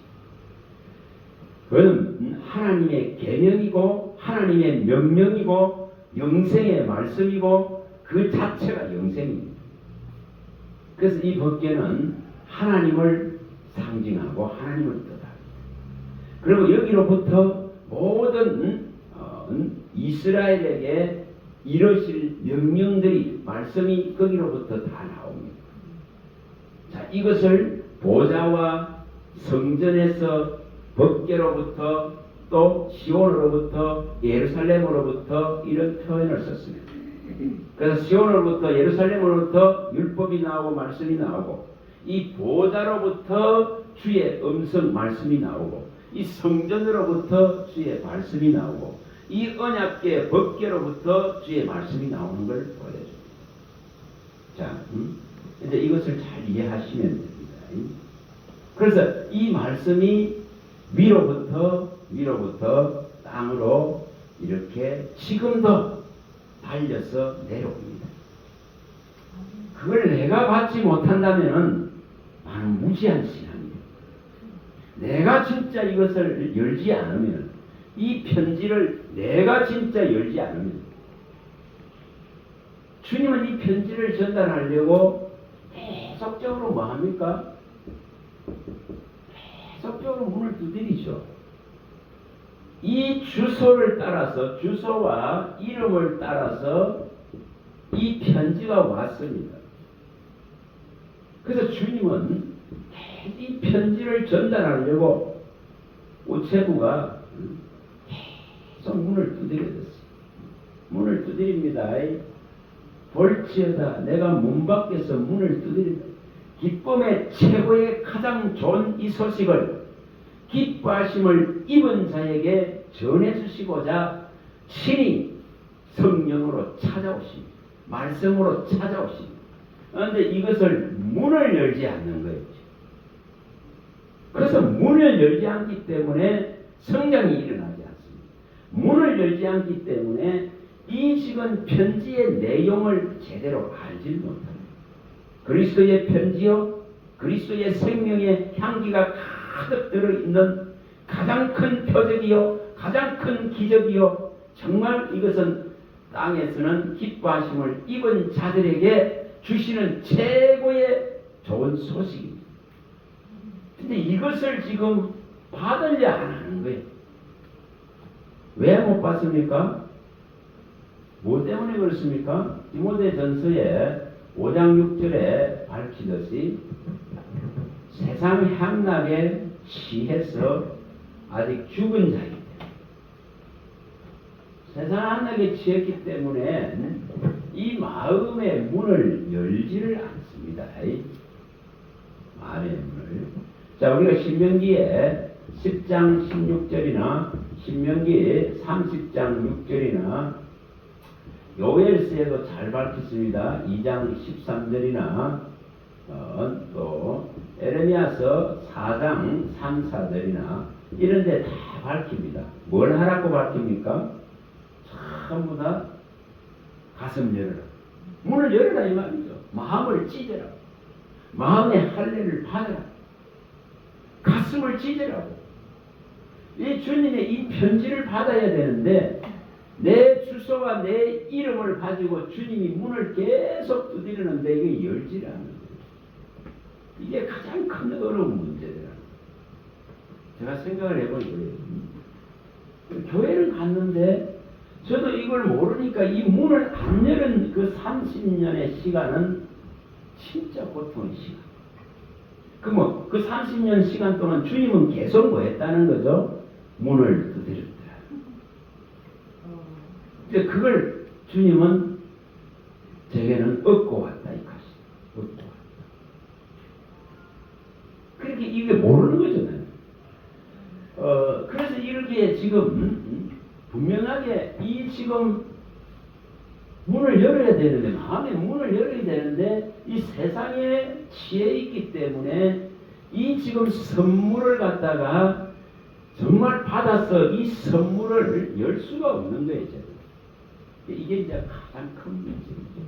그것은 하나님의 계명이고 하나님의 명령이고 영생의 말씀이고 그 자체가 영생입니다. 그래서 이 법궤는 하나님을 상징하고 하나님을 뜻합니다. 그리고 여기로부터 모든 이스라엘에게 이루실 명령들이 말씀이 거기로부터 다 나옵니다. 자, 이것을 보좌와 성전에서 법궤로부터 또 시온으로부터 예루살렘으로부터 이런 표현을 썼습니다. 그래서 시온으로부터 예루살렘으로부터 율법이 나오고 말씀이 나오고 이 보좌로부터 주의 음성 말씀이 나오고 이 성전으로부터 주의 말씀이 나오고 이 언약궤 법궤로부터 주의 말씀이 나오는 걸 보여줍니다. 자, 이제 이것을 잘 이해하시면 됩니다. 그래서 이 말씀이 위로부터 땅으로 이렇게 지금도 달려서 내려옵니다. 그걸 내가 받지 못한다면 나는 무지한 신앙입니다. 내가 진짜 이것을 열지 않으면 이 편지를 내가 진짜 열지 않으면 주님은 이 편지를 전달하려고 계속적으로 뭐 합니까? 계속적으로 문을 두드리죠. 이 주소를 따라서 주소와 이름을 따라서 이 편지가 왔습니다. 그래서 주님은 이 편지를 전달하려고 우체부가 계속 문을 두드려줬어요. 문을 두드립니다. 볼지어다 내가 문 밖에서 문을 두드린다. 기쁨의 최고의 가장 좋은 이 소식을 기뻐하심을 입은 자에게 전해주시고자 친히 성령으로 찾아오십니다. 말씀으로 찾아오십니다. 그런데 이것을 문을 열지 않는 거예요. 그래서 문을 열지 않기 때문에 성장이 일어나지 않습니다. 문을 열지 않기 때문에 이 지금 편지의 내용을 제대로 알지 못합니다. 그리스도의 편지요, 그리스도의 생명의 향기가 가득 들어있는 가장 큰 표적이요, 가장 큰 기적이요, 정말 이것은 땅에서는 기뻐하심을 입은 자들에게 주시는 최고의 좋은 소식입니다. 근데 이것을 지금 받으려 안 하는 거예요. 왜 못 받습니까? 뭐 때문에 그렇습니까? 디모데전서에 5장 6절에 밝히듯이 세상 향락에 취해서 아직 죽은 자이기 때문에 세상 향락에 취했기 때문에 이 마음의 문을 열지를 않습니다. 됩니다. 마음의 문을. 자, 우리가 신명기에 10장 16절이나 신명기 30장 6절이나 요엘서에도 잘 밝혔습니다. 2장 13절이나 또 에레미야서 4장 3, 4절이나 이런 데 다 밝힙니다. 뭘 하라고 밝힙니까? 전부 다 가슴 열어라. 문을 열어라 이 말이죠. 마음을 찢어라. 마음의 할례를 받아라. 가슴을 찢으라고. 이 주님의 이 편지를 받아야 되는데 내 주소와 내 이름을 가지고 주님이 문을 계속 두드리는데 이게 열지를 않는 거예요. 이게 가장 큰 어려운 문제더라. 제가 생각을 해본 거예요. 교회를 갔는데 저도 이걸 모르니까 이 문을 안 열은 그 30년의 시간은 진짜 고통의 시간. 그럼 그 30년 시간 동안 주님은 계속 뭐 했다는 거죠? 문을 두드렸더라. 근데 그걸 주님은 제게는 얻고 왔다 이 것이. 얻고 왔다. 그렇게 이게 모르는 거잖아요. 그래서 이렇게 지금 분명하게 이 지금 문을 열어야 되는데 마음의 문을 열어야 되는데 이 세상에 취해 있기 때문에 이 지금 선물을 갖다가 정말 받아서 이 선물을 열 수가 없는 거예요. 이게 이제 가장 큰 문제입니다.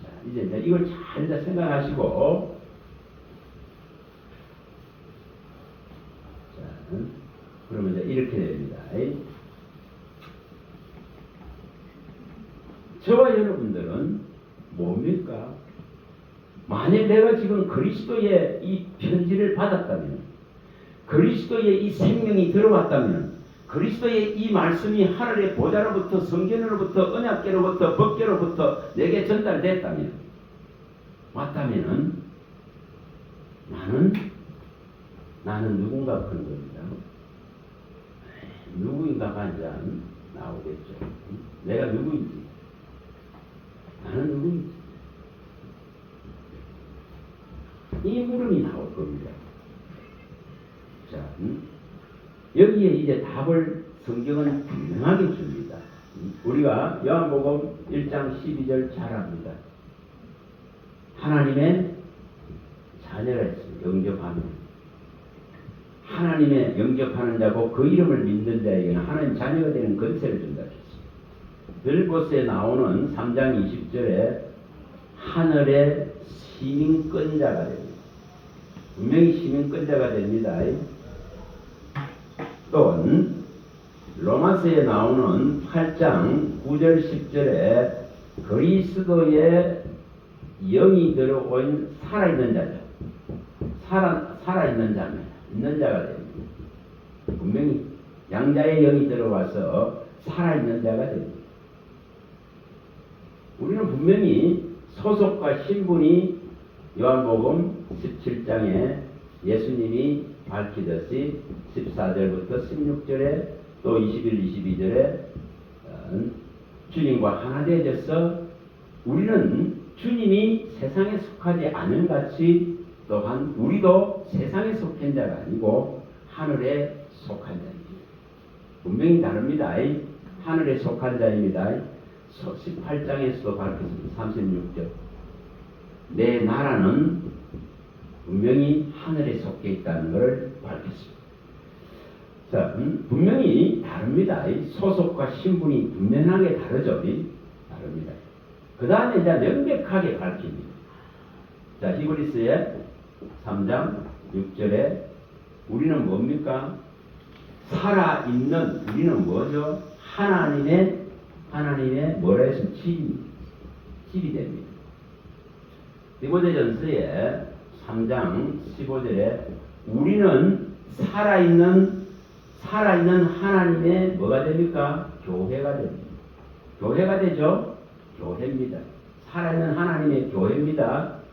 자, 이제 이걸 잘 생각하시고 자, 그러면 이제 이렇게 됩니다. 저와 여러분들은 뭡니까? 만일 내가 지금 그리스도의 이 편지를 받았다면, 그리스도의 이 생명이 들어왔다면, 그리스도의 이 말씀이 하늘의 보좌로부터 성전으로부터 언약궤로부터 법궤로부터 내게 전달됐다면, 맞다면은 나는 누군가 그런 겁니다. 누구인가 반장 나오겠죠. 내가 누구인지. 나는 누구인지. 이 물음이 나올 겁니다. 자, 여기에 이제 답을 성경은 분명하게 줍니다. 우리가 요한복음 1장 12절 잘 압니다. 하나님의 자녀라 했습니다. 영접하는. 하나님의 영접하는 자고 그 이름을 믿는 자에게는 하나님 자녀가 되는 권세를 준다 했습니다. 빌보스에 나오는 3장 20절에 하늘의 시민권자가 됩니다. 분명히 시민권자가 됩니다. 또는 로마서에 나오는 8장 9절 10절에 그리스도의 영이 들어온 살아있는 자죠. 살아있는 자입니다. 있는 자가 됩니다. 분명히 양자의 영이 들어와서 살아있는 자가 됩니다. 우리는 분명히 소속과 신분이 요한복음 17장에 예수님이 밝히듯이 14절부터 16절에 또 21, 22절에 주님과 하나 되어져서 우리는 주님이 세상에 속하지 않은 같이 또한 우리도 세상에 속한 자가 아니고 하늘에 속한 자입니다. 분명히 다릅니다. 하늘에 속한 자입니다. 18장에서도 밝혔습니다. 36절. 내 나라는 분명히 하늘에 속해 있다는 것을 밝혔습니다. 자, 분명히 다릅니다. 소속과 신분이 분명하게 다르죠. 다릅니다. 그 다음에 이제 명백하게 밝힙니다. 자, 히브리서의 3장 6절에 우리는 뭡니까? 살아있는, 우리는 뭐죠? 하나님의 뭐라 해서 집이 됩니다. 디모데전서에 3장 15절에 우리는 살아있는 하나님의 뭐가 됩니까? 교회가 됩니다. 교회가 되죠? 교회입니다. 살아있는 하나님의 교회입니다.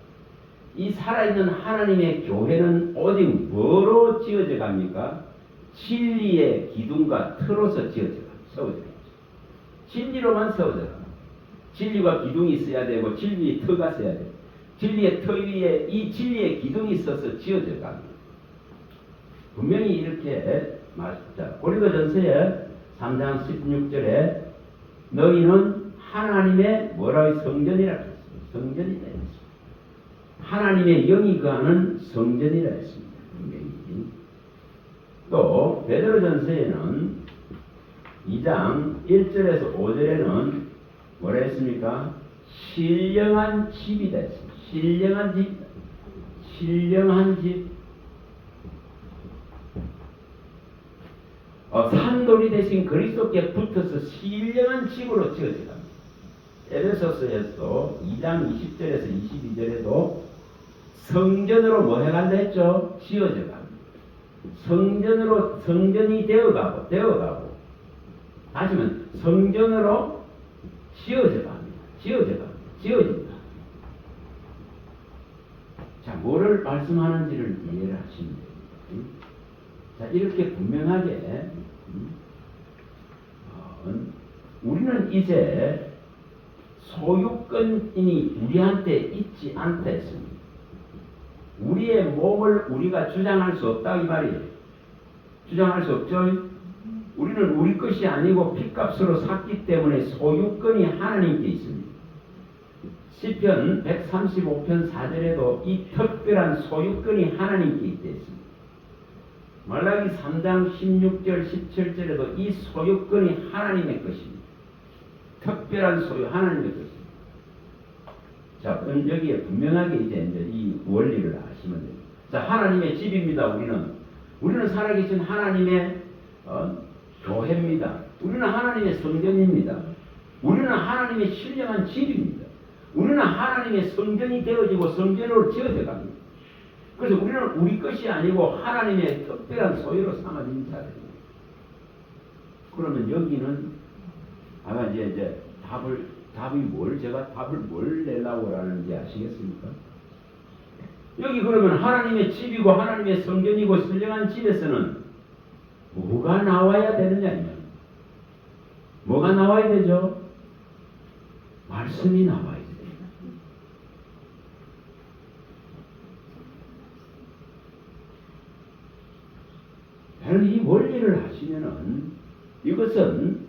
이 살아있는 하나님의 교회는 오직 뭐로 지어져 갑니까? 진리의 기둥과 틀로서 세워져 갑니다. 진리로만 세워져 갑니다. 진리가 기둥이 있어야 되고 진리의 터가 있어야 돼요. 진리의 터 위에 이 진리의 기둥이 있어서 지어져 갑니다. 분명히 이렇게 말합니다. 고린도전서에 3장 16절에 너희는 하나님의 뭐라고 성전이라 했습니다. 성전이라 했습니다. 하나님의 영이 거하는 성전이라 했습니다. 분명히. 또 베드로전서에는 2장 1절에서 5절에는 뭐라 했습니까? 신령한 집이다 했습니다. 신령한 집, 신령한 집. 산돌이 대신 그리스도께 붙어서 신령한 집으로 지어져 갑니다. 에베소서에서 2장 20절에서 22절에도 성전으로 뭐 해간다 했죠? 지어져 갑니다. 성전으로 성전이 되어가고 다시면 성전으로 지어져 갑니다. 지어진다. 자, 뭐를 말씀하는지를 이해를 하시면 됩니다. 자, 이렇게 분명하게 우리는 이제 소유권이 우리한테 있지 않다 했습니다. 우리의 몸을 우리가 주장할 수 없다 이 말이에요. 주장할 수 없죠. 우리는 우리 것이 아니고 핏값으로 샀기 때문에 소유권이 하나님께 있습니다. 시편 135편 4절에도 이 특별한 소유권이 하나님께 있다 했습니다. 말라기 3장 16절 17절에도 이 소유권이 하나님의 것입니다. 특별한 소유 하나님의 것입니다. 자, 그럼 여기에 분명하게 이제 이 원리를 아시면 됩니다. 자, 하나님의 집입니다. 우리는 살아계신 하나님의 교회입니다. 우리는 하나님의 성전입니다. 우리는 하나님의 신령한 집입니다. 우리는 하나님의 성전이 되어지고 성전으로 지어져 갑니다. 그래서 우리는 우리 것이 아니고 하나님의 특별한 소유로 삼아진 자들입니다. 그러면 여기는 아마 이제 제가 답을 뭘 내려고 하는지 아시겠습니까? 여기 그러면 하나님의 집이고 하나님의 성전이고 신령한 집에서는 뭐가 나와야 되느냐면 뭐가 나와야 되죠? 말씀이 나와야 됩니다. 이 원리를 하시면은 이것은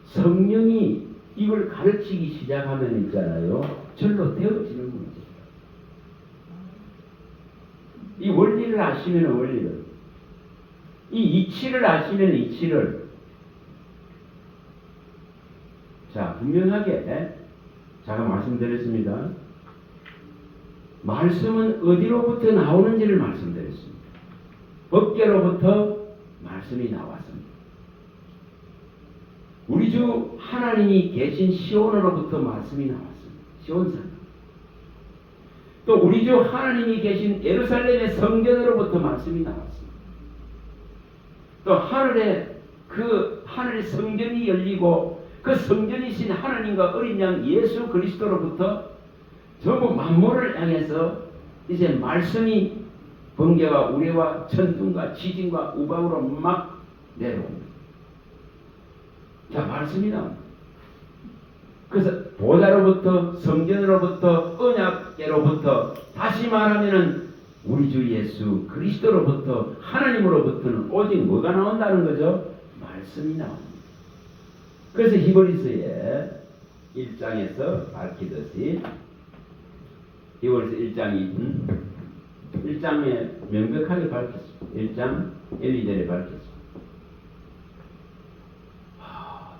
성령이 이걸 가르치기 시작하면 있잖아요. 절로 되어지는 문제예요. 이 원리를 아시면 원리를, 이 이치를 아시면 이치를. 자, 분명하게 제가 말씀드렸습니다. 말씀은 어디로부터 나오는지를 말씀드렸습니다. 법계로부터 말씀이 나왔습니다. 우리 주 하나님이 계신 시온으로부터 말씀이 나왔습니다. 시온산. 또 우리 주 하나님이 계신 예루살렘의 성전으로부터 말씀이 나왔습니다. 또 하늘의 성전이 열리고 그 성전이신 하나님과 어린 양 예수 그리스도로부터 전부 만물을 향해서 이제 말씀이 번개와 우레와 천둥과 지진과 우박으로 막 내려옵니다. 자, 말씀이 나옵니다. 그래서 보좌로부터 성전으로부터 언약계로부터 다시 말하면은 우리 주 예수 그리스도로부터 하나님으로부터는 오직 뭐가 나온다는 거죠? 말씀이 나옵니다. 그래서 히브리서의 1장에서 밝히듯이 히브리서 1장에 명백하게 밝혔습니다. 1장 1, 2절에 밝혔습니다.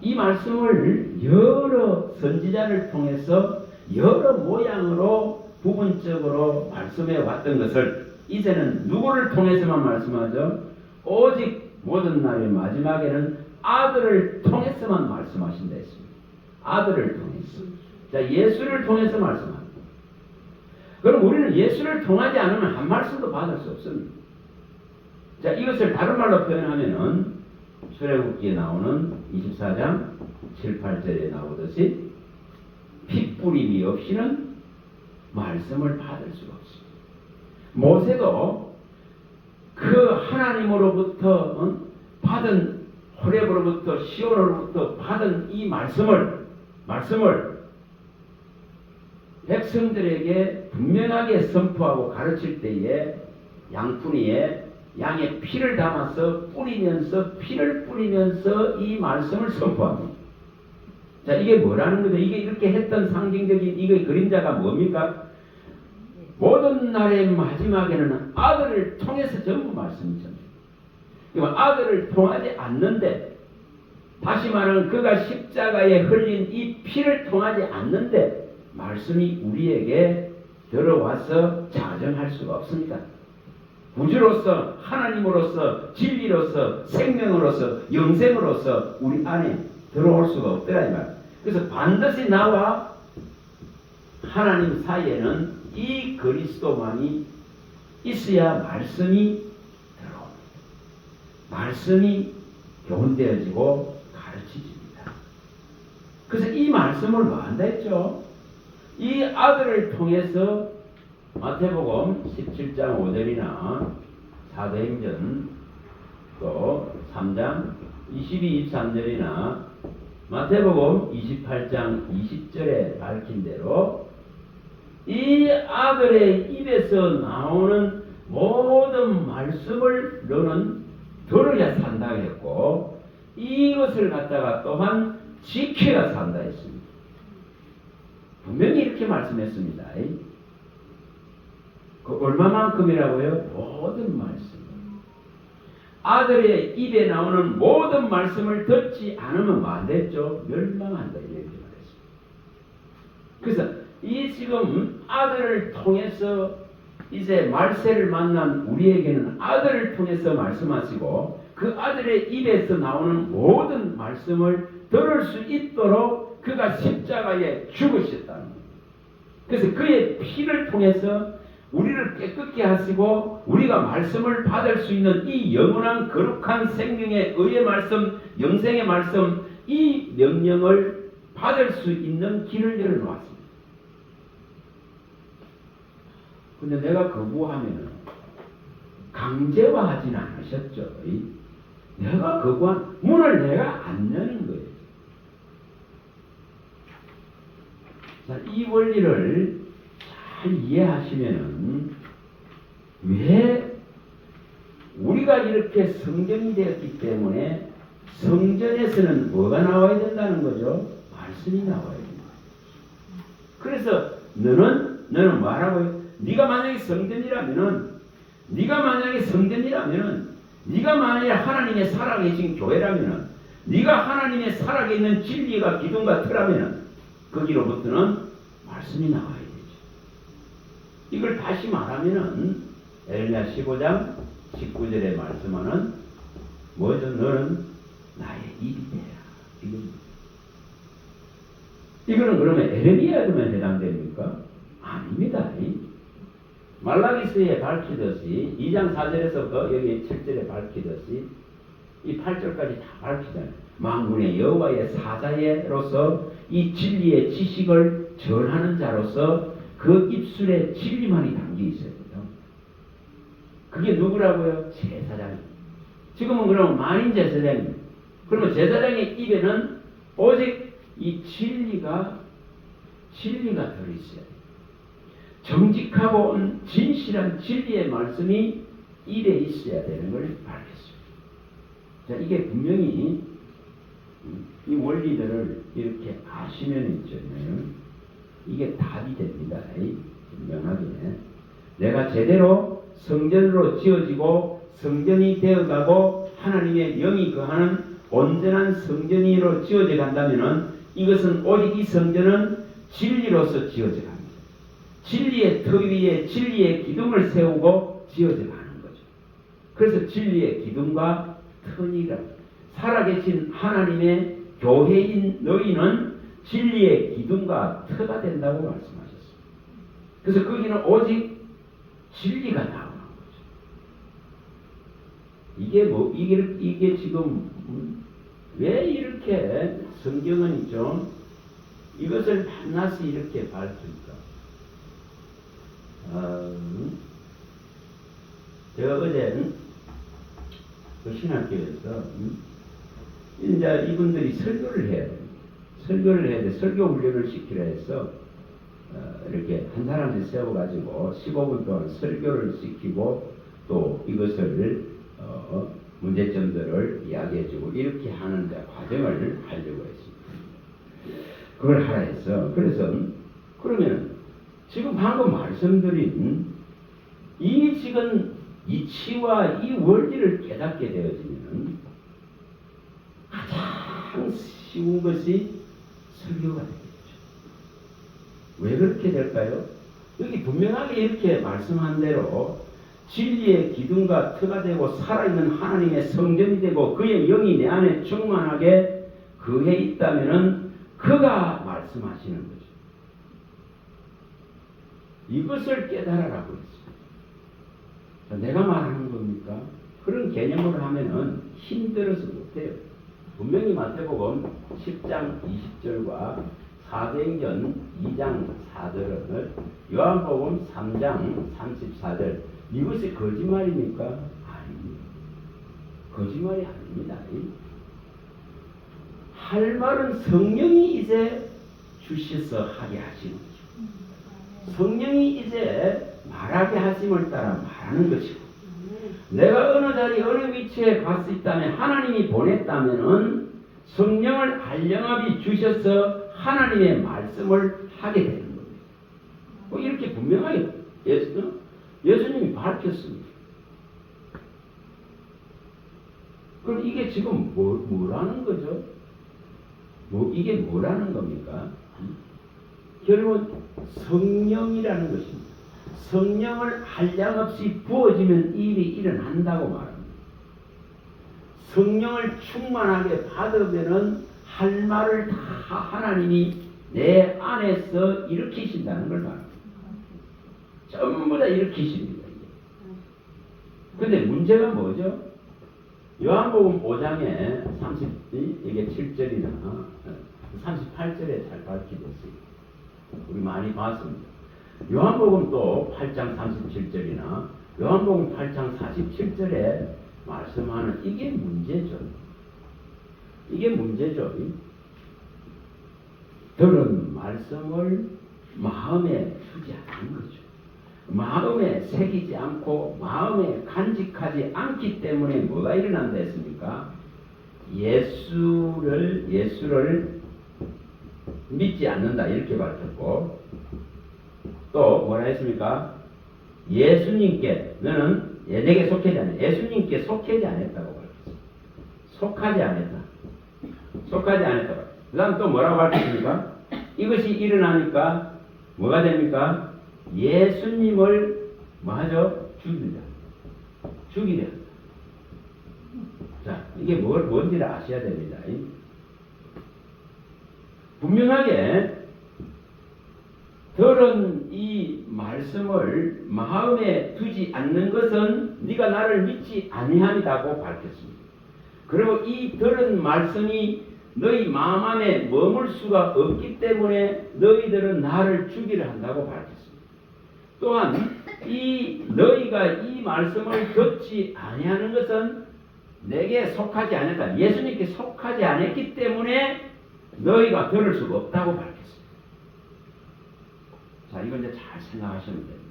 이 말씀을 여러 선지자를 통해서 여러 모양으로 부분적으로 말씀해 왔던 것을 이제는 누구를 통해서만 말씀하죠? 오직 모든 날의 마지막에는 아들을 통해서만 말씀하신다 했습니다. 아들을 통해서. 자, 예수를 통해서 말씀합니다. 그럼 우리는 예수를 통하지 않으면 한 말씀도 받을 수 없습니다. 자, 이것을 다른 말로 표현하면은 출애굽기에 나오는 24장 7, 8절에 나오듯이 핏뿌림이 없이는 말씀을 받을 수가 없습니다. 모세도 그 하나님으로부터 받은 호렙으로부터 시온으로부터 받은 이 말씀을 백성들에게 분명하게 선포하고 가르칠 때에 양푼이에 양의 피를 담아서 피를 뿌리면서 이 말씀을 선포합니다. 자, 이게 뭐라는 거죠? 이게 이렇게 했던 상징적인 이게 그림자가 뭡니까? 모든 날의 마지막에는 아들을 통해서 전부 말씀이죠. 아들을 통하지 않는데, 다시 말하면 그가 십자가에 흘린 이 피를 통하지 않는데 말씀이 우리에게 들어와서 자정할 수가 없습니다. 구주로서, 하나님으로서, 진리로서, 생명으로서, 영생으로서 우리 안에 들어올 수가 없더라 이 말. 그래서 반드시 나와 하나님 사이에는 이 그리스도만이 있어야 말씀이 들어옵니다. 말씀이 교훈되어지고 가르쳐집니다. 그래서 이 말씀을 뭐 한다 했죠? 이 아들을 통해서 마태복음 17장 5절이나 사도행전 또 3장 22, 23절이나 마태복음 28장 20절에 밝힌 대로 이 아들의 입에서 나오는 모든 말씀을 너는 들어야 산다 했고 이것을 갖다가 또한 지켜야 산다 했습니다. 분명히 이렇게 말씀했습니다. 그 얼마만큼이라고요? 모든 말씀. 아들의 입에 나오는 모든 말씀을 듣지 않으면 뭐 안 됐죠? 멸망한다 이렇게 말했습니다. 그래서 이 지금 아들을 통해서 이제 말세를 만난 우리에게는 아들을 통해서 말씀하시고 그 아들의 입에서 나오는 모든 말씀을 들을 수 있도록 그가 십자가에 죽으셨다는 거예요. 그래서 그의 피를 통해서 우리를 깨끗게 하시고 우리가 말씀을 받을 수 있는 이 영원한 거룩한 생명의 의의 말씀, 영생의 말씀, 이 명령을 받을 수 있는 길을 열어놓았습니다. 근데 내가 거부하면 강제화하지는 않으셨죠. 내가 거부한 문을 내가 안 여는 거예요. 자, 이 원리를 잘 이해하시면은 왜 우리가 이렇게 성전이 되었기 때문에 성전에서는 뭐가 나와야 된다는 거죠? 말씀이 나와야 된다. 그래서 너는 뭐라고요? 네가 만약에 성전이라면은 네가 만약에 하나님의 살아계신 교회라면은 네가 하나님의 살아계신 진리가 기둥과 틀라면은 거기로부터는 말씀이 나와야 되죠. 이걸 다시 말하면은 에레미야 15장 19절에 말씀하는 뭐죠? 너는 나의 입이 되라. 이거는 그러면 에레미야에만 해당됩니까? 아닙니다. 말라기서에 밝히듯이 2장 4절에서부터 여기 7절에 밝히듯이 이 8절까지 다 밝히잖아요. 만군의 여호와의 사자로서 이 진리의 지식을 전하는 자로서 그 입술에 진리만이 담겨 있어야 돼요. 그게 누구라고요? 제사장입니다. 지금은 그러면 만인 제사장입니다. 그러면 제사장의 입에는 오직 이 진리가 들어있어야 돼요. 정직하고 진실한 진리의 말씀이 입에 있어야 되는 걸 알겠습니다. 자, 이게 분명히 이 원리들을 이렇게 아시면 있잖아요. 이게 답이 됩니다. 분명하게. 내가 제대로 성전으로 지어지고 성전이 되어가고 하나님의 영이 거하는 온전한 성전으로 지어져 간다면은 이것은 오직 이 성전은 진리로서 지어져 갑니다. 진리의 터 위에 진리의 기둥을 세우고 지어져 가는 거죠. 그래서 진리의 기둥과 터니라 살아계신 하나님의 교회인 너희는 진리의 기둥과 터가 된다고 말씀하셨습니다. 그래서 거기는 오직 진리가 나오는 거죠. 이게 지금 왜 이렇게 성경은 좀 이것을 반드시 이렇게 밝힐까? 제가 어제 그 신학교에서 이제 이분들이 설교를 해야 돼요. 설교 훈련을 시키라 해서 이렇게 한 사람씩 세워가지고 15분 동안 설교를 시키고 또 이것을 문제점들을 이야기해주고 이렇게 하는 과정을 하려고 했습니다. 그걸 하라 했어. 그래서 그러면 지금 방금 말씀드린 이 지금 이치와 이 원리를 깨닫게 되어지면 가장 쉬운 것이 설교가 되겠죠. 왜 그렇게 될까요? 여기 분명하게 이렇게 말씀한 대로 진리의 기둥과 터가 되고 살아있는 하나님의 성전이 되고 그의 영이 내 안에 충만하게 그에 있다면은 그가 말씀하시는 거죠. 이것을 깨달아라고 했습니다. 내가 말하는 겁니까? 그런 개념으로 하면은 힘들어서 못해요. 분명히 마태복음 10장 20절과 사도행전 2장 4절을 요한복음 3장 34절 이것이 거짓말입니까? 아닙니다. 거짓말이 아닙니다. 할 말은 성령이 이제 주셔서 하게 하시는 거죠. 성령이 이제 말하게 하심을 따라 말하는 것이고 내가 어느 자리 어느 위치에 갈 수 있다면 하나님이 보냈다면은 성령을 알령합이 주셔서 하나님의 말씀을 하게 되는 겁니다. 뭐 이렇게 분명하게 예수님이 밝혔습니다. 그럼 이게 지금 뭐라는 거죠? 이게 뭐라는 겁니까? 결국은 성령이라는 것입니다. 성령을 한량없이 부어지면 일이 일어난다고 말합니다. 성령을 충만하게 받으면은 할 말을 다 하나님이 내 안에서 일으키신다는 걸 말합니다. 전부 다 일으키십니다. 근데 문제가 뭐죠? 요한복음 5장에 이게 7절이나 38절에 잘 밝히고 있습니다. 우리 많이 봤습니다. 요한복음 또 8장 37절이나 요한복음 8장 47절에 말씀하는 이게 문제죠. 이게 문제죠. 들은 말씀을 마음에 두지 않는 거죠. 마음에 새기지 않고 마음에 간직하지 않기 때문에 뭐가 일어난다 했습니까? 예수를 믿지 않는다 이렇게 밝혔고 또 뭐라 했습니까? 예수님께 너는 내게 속하지 않았다. 예수님께 속하지 않았다고 밝혔습니다. 속하지 않았다. 그 다음 또 뭐라고 밝혔습니까? 이것이 일어나니까 뭐가 됩니까? 예수님을 뭐하죠? 죽이려. 자, 이게 뭔지를 아셔야 됩니다. 분명하게 들은 이 말씀을 마음에 두지 않는 것은 네가 나를 믿지 아니함이라고 밝혔습니다. 그리고 이 들은 말씀이 너희 마음 안에 머물 수가 없기 때문에 너희들은 나를 죽이려 한다고 밝혔습니다. 또한 너희가 이 말씀을 듣지 아니하는 것은 내게 속하지 않았다. 예수님께 속하지 않았기 때문에 너희가 들을 수가 없다고 밝혔습니다. 자, 이건 이제 잘 생각하시면 됩니다.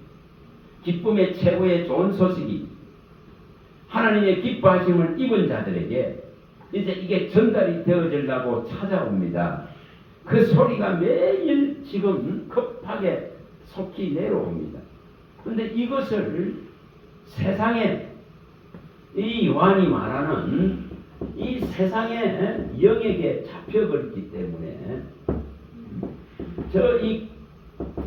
기쁨의 최고의 좋은 소식이 하나님의 기뻐하심을 입은 자들에게 이제 이게 전달이 되어지려고 찾아옵니다. 그 소리가 매일 지금 급하게 속히 내려옵니다. 그런데 이것을 세상에 이 요한이 말하는 이 세상의 영에게 잡혀버렸기 때문에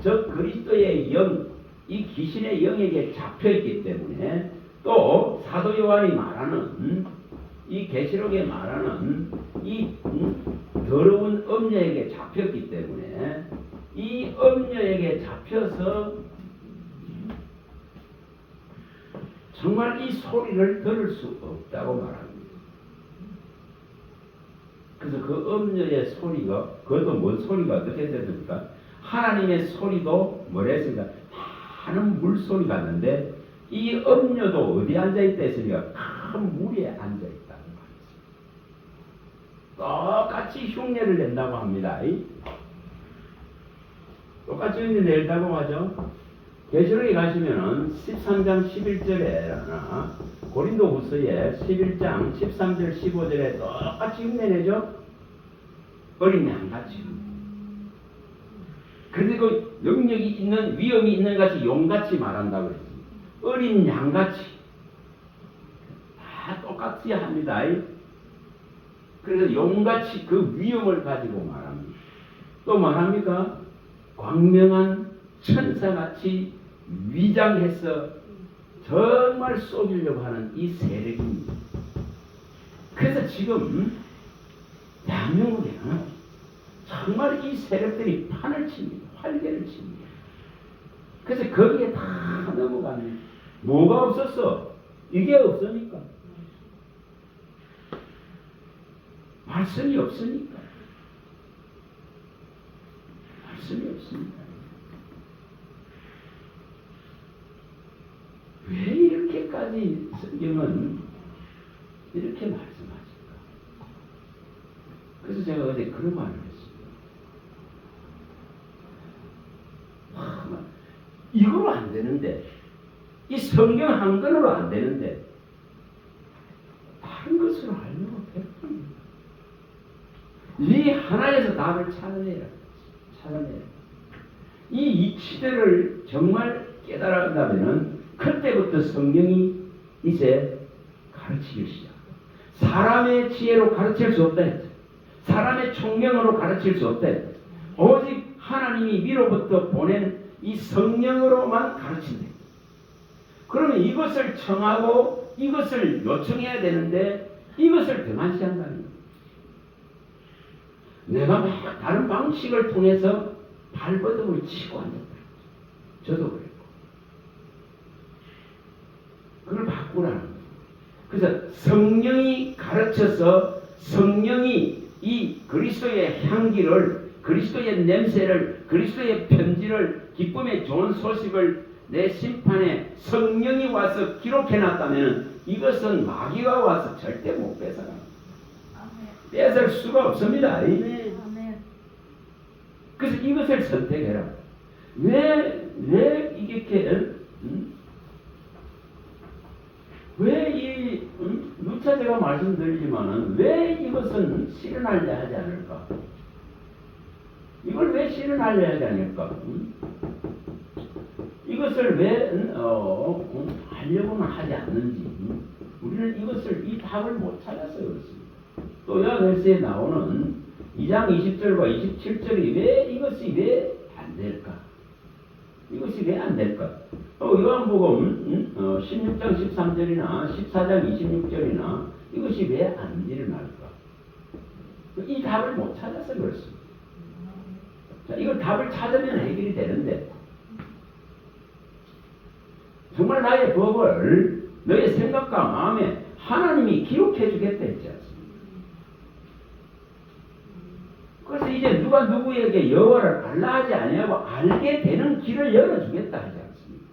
저 그리스도의 영, 이 귀신의 영에게 잡혀있기 때문에 또 사도 요한이 말하는 이 계시록에 말하는 이 더러운 음녀에게 잡혔기 때문에 이 음녀에게 잡혀서 정말 이 소리를 들을 수 없다고 말합니다. 그래서 그 음녀의 소리가 그것도 뭔 소리가 어떻게 됐습니까? 하나님의 소리도 뭐라 했습니까? 많은 물소리 같는데 이 음녀도 어디 앉아있다 했습니까? 큰 물에 앉아있다고 말했습니다. 똑같이 흉내를 낸다고 합니다. 똑같이 내린다고 하죠. 계시록에 가시면은 13장 11절에나 고린도 후서에 11장 13절 15절에 똑같이 흉내내죠. 어린 양같이. 그리고 능력이 있는, 위험이 있는 같이 용같이 말한다고 그랬습니다. 어린 양같이 다 똑같이 합니다. 그래서 용같이 그 위험을 가지고 말합니다. 또 말합니까? 광명한 천사같이 위장해서 정말 쏘기려고 하는 이 세력입니다. 그래서 지금 대한민국에는 정말 이 세력들이 판을 칩니다. 활개를 칩니다. 그래서 거기에 다 넘어가는, 뭐가 없었어? 이게 없으니까. 말씀이 없으니까. 말씀이 없으니까. 왜 이렇게까지 성경은 이렇게 말씀하실까? 그래서 제가 어제 그런 말을 했습니다. 이거로 안 되는데, 이 성경 한 권으로 안 되는데, 다른 것으로 하려고 했습니다. 이 하나에서 답을 찾아내라. 이 이치들을 정말 깨달았다면은, 그때부터 성경이 이제 가르치기 시작합니다. 사람의 지혜로 가르칠 수 없다 했죠. 사람의 총명으로 가르칠 수 없다 했죠. 오직 하나님이 위로부터 보낸 이 성령으로만 가르친다. 그러면 이것을 청하고 이것을 요청해야 되는데 이것을 등한시한다는 거예요. 내가 막 다른 방식을 통해서 발버둥을 치고 앉았다. 저도 그랬고. 그걸 바꾸라는 거예요. 그래서 성령이 가르쳐서 성령이 이 그리스도의 향기를, 그리스도의 냄새를, 그리스도의 편지를, 기쁨의 좋은 소식을 내 심판에 성령이 와서 기록해놨다면 이것은 마귀가 와서 절대 못 뺏어갑니다. 뺏을 수가 없습니다. 그래서 이것을 선택해라. 왜 이렇게 왜 누차 제가 말씀드리지만은 왜 이것은 실현하려 하지 않을까? 이걸 왜 실현하려 하지 않을까? 이것을 왜 하려고는 하지 않는지 우리는 이것을 이 답을 못 찾아서 그렇습니다. 또 요한일서에 나오는 2장 20절과 27절이 왜 이것이 왜 안 될까? 이것이 왜 안 될까? 요한복음 16장 13절이나 14장 26절이나 이것이 왜 안 일어날까? 이 답을 못 찾아서 그렇습니다. 자, 이걸 답을 찾으면 해결이 되는데 정말 나의 법을 너의 생각과 마음에 하나님이 기록해 주겠다 했지 않습니까? 그래서 이제 누가 누구에게 여호와를 알라 하지 아니하고 알게 되는 길을 열어주겠다 하지 않습니까?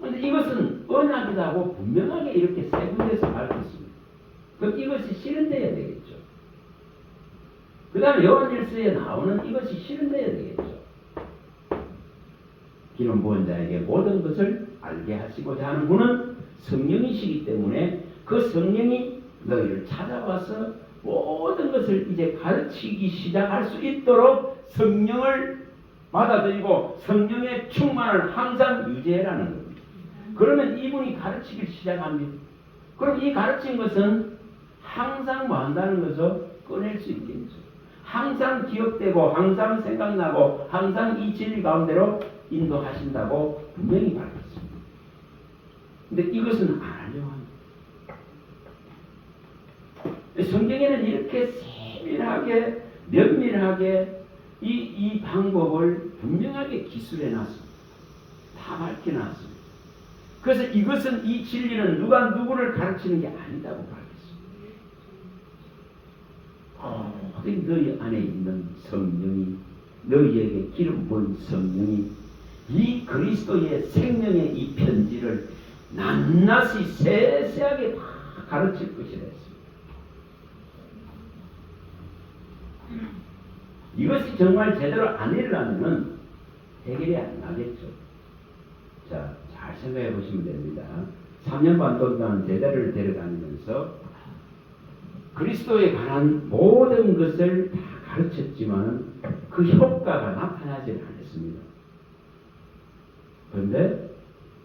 그런데 이것은 언약이다 하고 분명하게 이렇게 세 군데서 밝혔습니다. 그럼 이것이 실현되어야 되겠죠. 그 다음에 요한일서에 나오는 이것이 실현되어야 되겠죠. 기름 부은 자에게 모든 것을 알게 하시고자 하는 분은 성령이시기 때문에 그 성령이 너희를 찾아와서 모든 것을 이제 가르치기 시작할 수 있도록 성령을 받아들이고 성령의 충만을 항상 유지해라는 겁니다. 그러면 이분이 가르치기 시작합니다. 그럼 이 가르친 것은 항상 뭐 한다는 거죠? 꺼낼 수 있겠죠. 항상 기억되고 항상 생각나고 항상 이 진리 가운데로 인도하신다고 분명히 밝혔습니다. 근데 이것은 안 하려고 합니다. 성경에는 이렇게 세밀하게 면밀하게 이 방법을 분명하게 기술해 놨습니다. 다 밝혀 놨습니다. 그래서 이것은 이 진리는 누가 누구를 가르치는 게 아니다고 밝혔습니다. 모든 너희 안에 있는 성령이 너희에게 기름 부은 성령이 이 그리스도의 생명의 이 편지를 낱낱이 세세하게 다 가르칠 것이라 했습니다. 이것이 정말 제대로 안 일어나면은 해결이 안 나겠죠. 자, 잘 생각해 보시면 됩니다. 3년 반 동안 제자를 데려다니면서 그리스도에 관한 모든 것을 다 가르쳤지만 그 효과가 나타나지 않았습니다. 그런데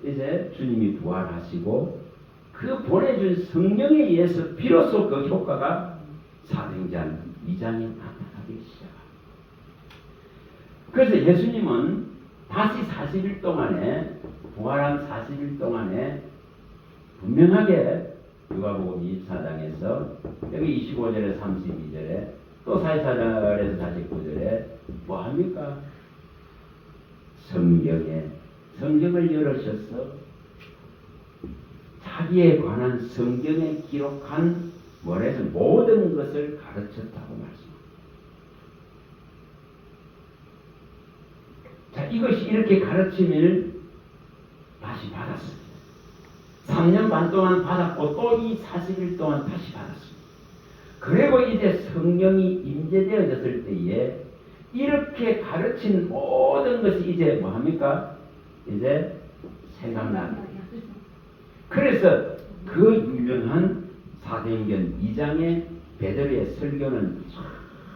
이제 주님이 부활하시고 그 보내준 성령에 의해서 비로소 그 효과가 사도행전 2장에 나타나기 시작합니다. 그래서 예수님은 다시 40일 동안에 부활한 40일 동안에 분명하게 누가복음 24장에서 여기 25절에 32절에 또 44절에서 49절에 뭐합니까? 성경을 열으셔서 자기에 관한 성경에 기록한 뭐래서 모든 것을 가르쳤다고 말씀합니다. 자, 이것이 이렇게 가르침을 다시 받았습니다. 3년 반 동안 받았고 또 이 40일 동안 다시 받았습니다. 그리고 이제 성령이 임재되어졌을 때에 이렇게 가르친 모든 것이 이제 뭐합니까? 이제 생각납니다. 그래서 그 유명한 사도행전 2장의 베드로의 설교는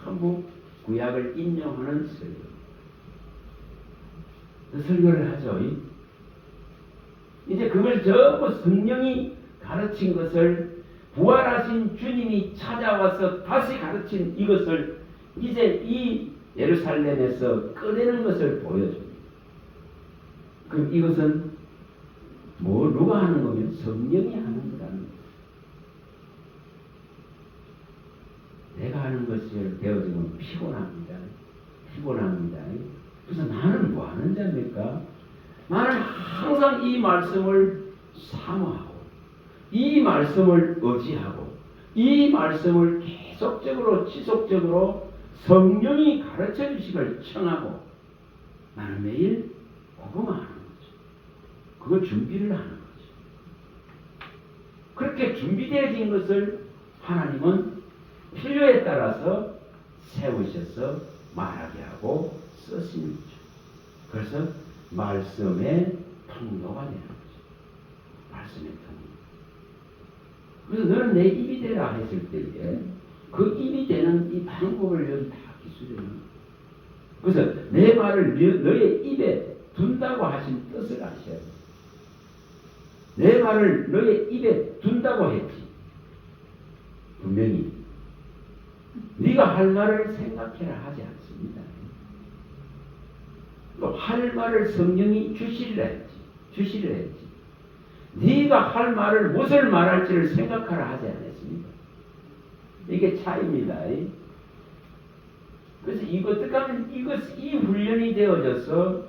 전부 구약을 인용하는 설교. 그 설교를 하죠. 이제 그걸 전부 성령이 가르친 것을 부활하신 주님이 찾아와서 다시 가르친 이것을 이제 이 예루살렘에서 꺼내는 것을 보여줍니다. 그럼 이것은 누가 하는 거면 성령이 하는 거라는 거예요. 내가 하는 것을 배워주면 피곤합니다. 그래서 나는 뭐 하는 자입니까? 나는 항상 이 말씀을 사모하고 이 말씀을 의지하고 이 말씀을 계속적으로 지속적으로 성령이 가르쳐 주시길 청하고 나는 매일 그거만 하는 거죠. 그걸 준비를 하는 거죠. 그렇게 준비되어진 것을 하나님은 필요에 따라서 세우셔서 말하게 하고 쓰시는 거죠. 그래서 말씀의 통로가 되는 거죠. 말씀의 통로. 그래서 너는 내 입이 되라 했을 때에 그 입이 되는 이 방법을 여기 다 기술해요. 그래서 내 말을 너의 입에 둔다고 하신 뜻을 아셔야 돼요. 내 말을 너의 입에 둔다고 했지. 분명히 네가 할 말을 생각해라 하지 않습니다. 또 할 말을 성령이 주시려 했지. 네가 할 말을 무엇을 말할지를 생각하라 하지 않았습니다. 이게 차이입니다. 그래서 어떻게 하면 이 훈련이 되어져서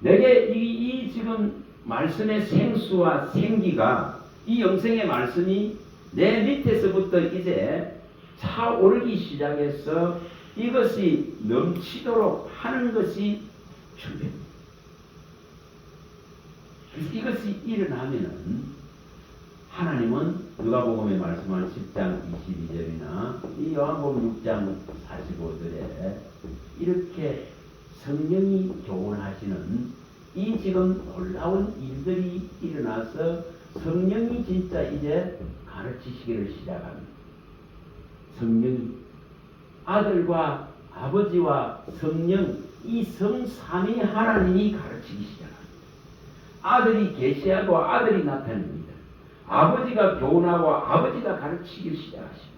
내게 이 지금 말씀의 생수와 생기가 이 영생의 말씀이 내 밑에서부터 이제 차오르기 시작해서 이것이 넘치도록 하는 것이 준비입니다. 그래서 이것이 일어나면은 하나님은 누가복음에 말씀하는 10장 22절이나 이 요한복음 6장 45절에 이렇게 성령이 교훈하시는 이 지금 놀라운 일들이 일어나서 성령이 진짜 이제 가르치시기를 시작합니다. 성령이 아들과 아버지와 성령 이 성삼위 하나님이 가르치기 시작합니다. 아들이 계시하고 아들이 나타납니다. 아버지가 교훈하고 아버지가 가르치기 시작하십니다.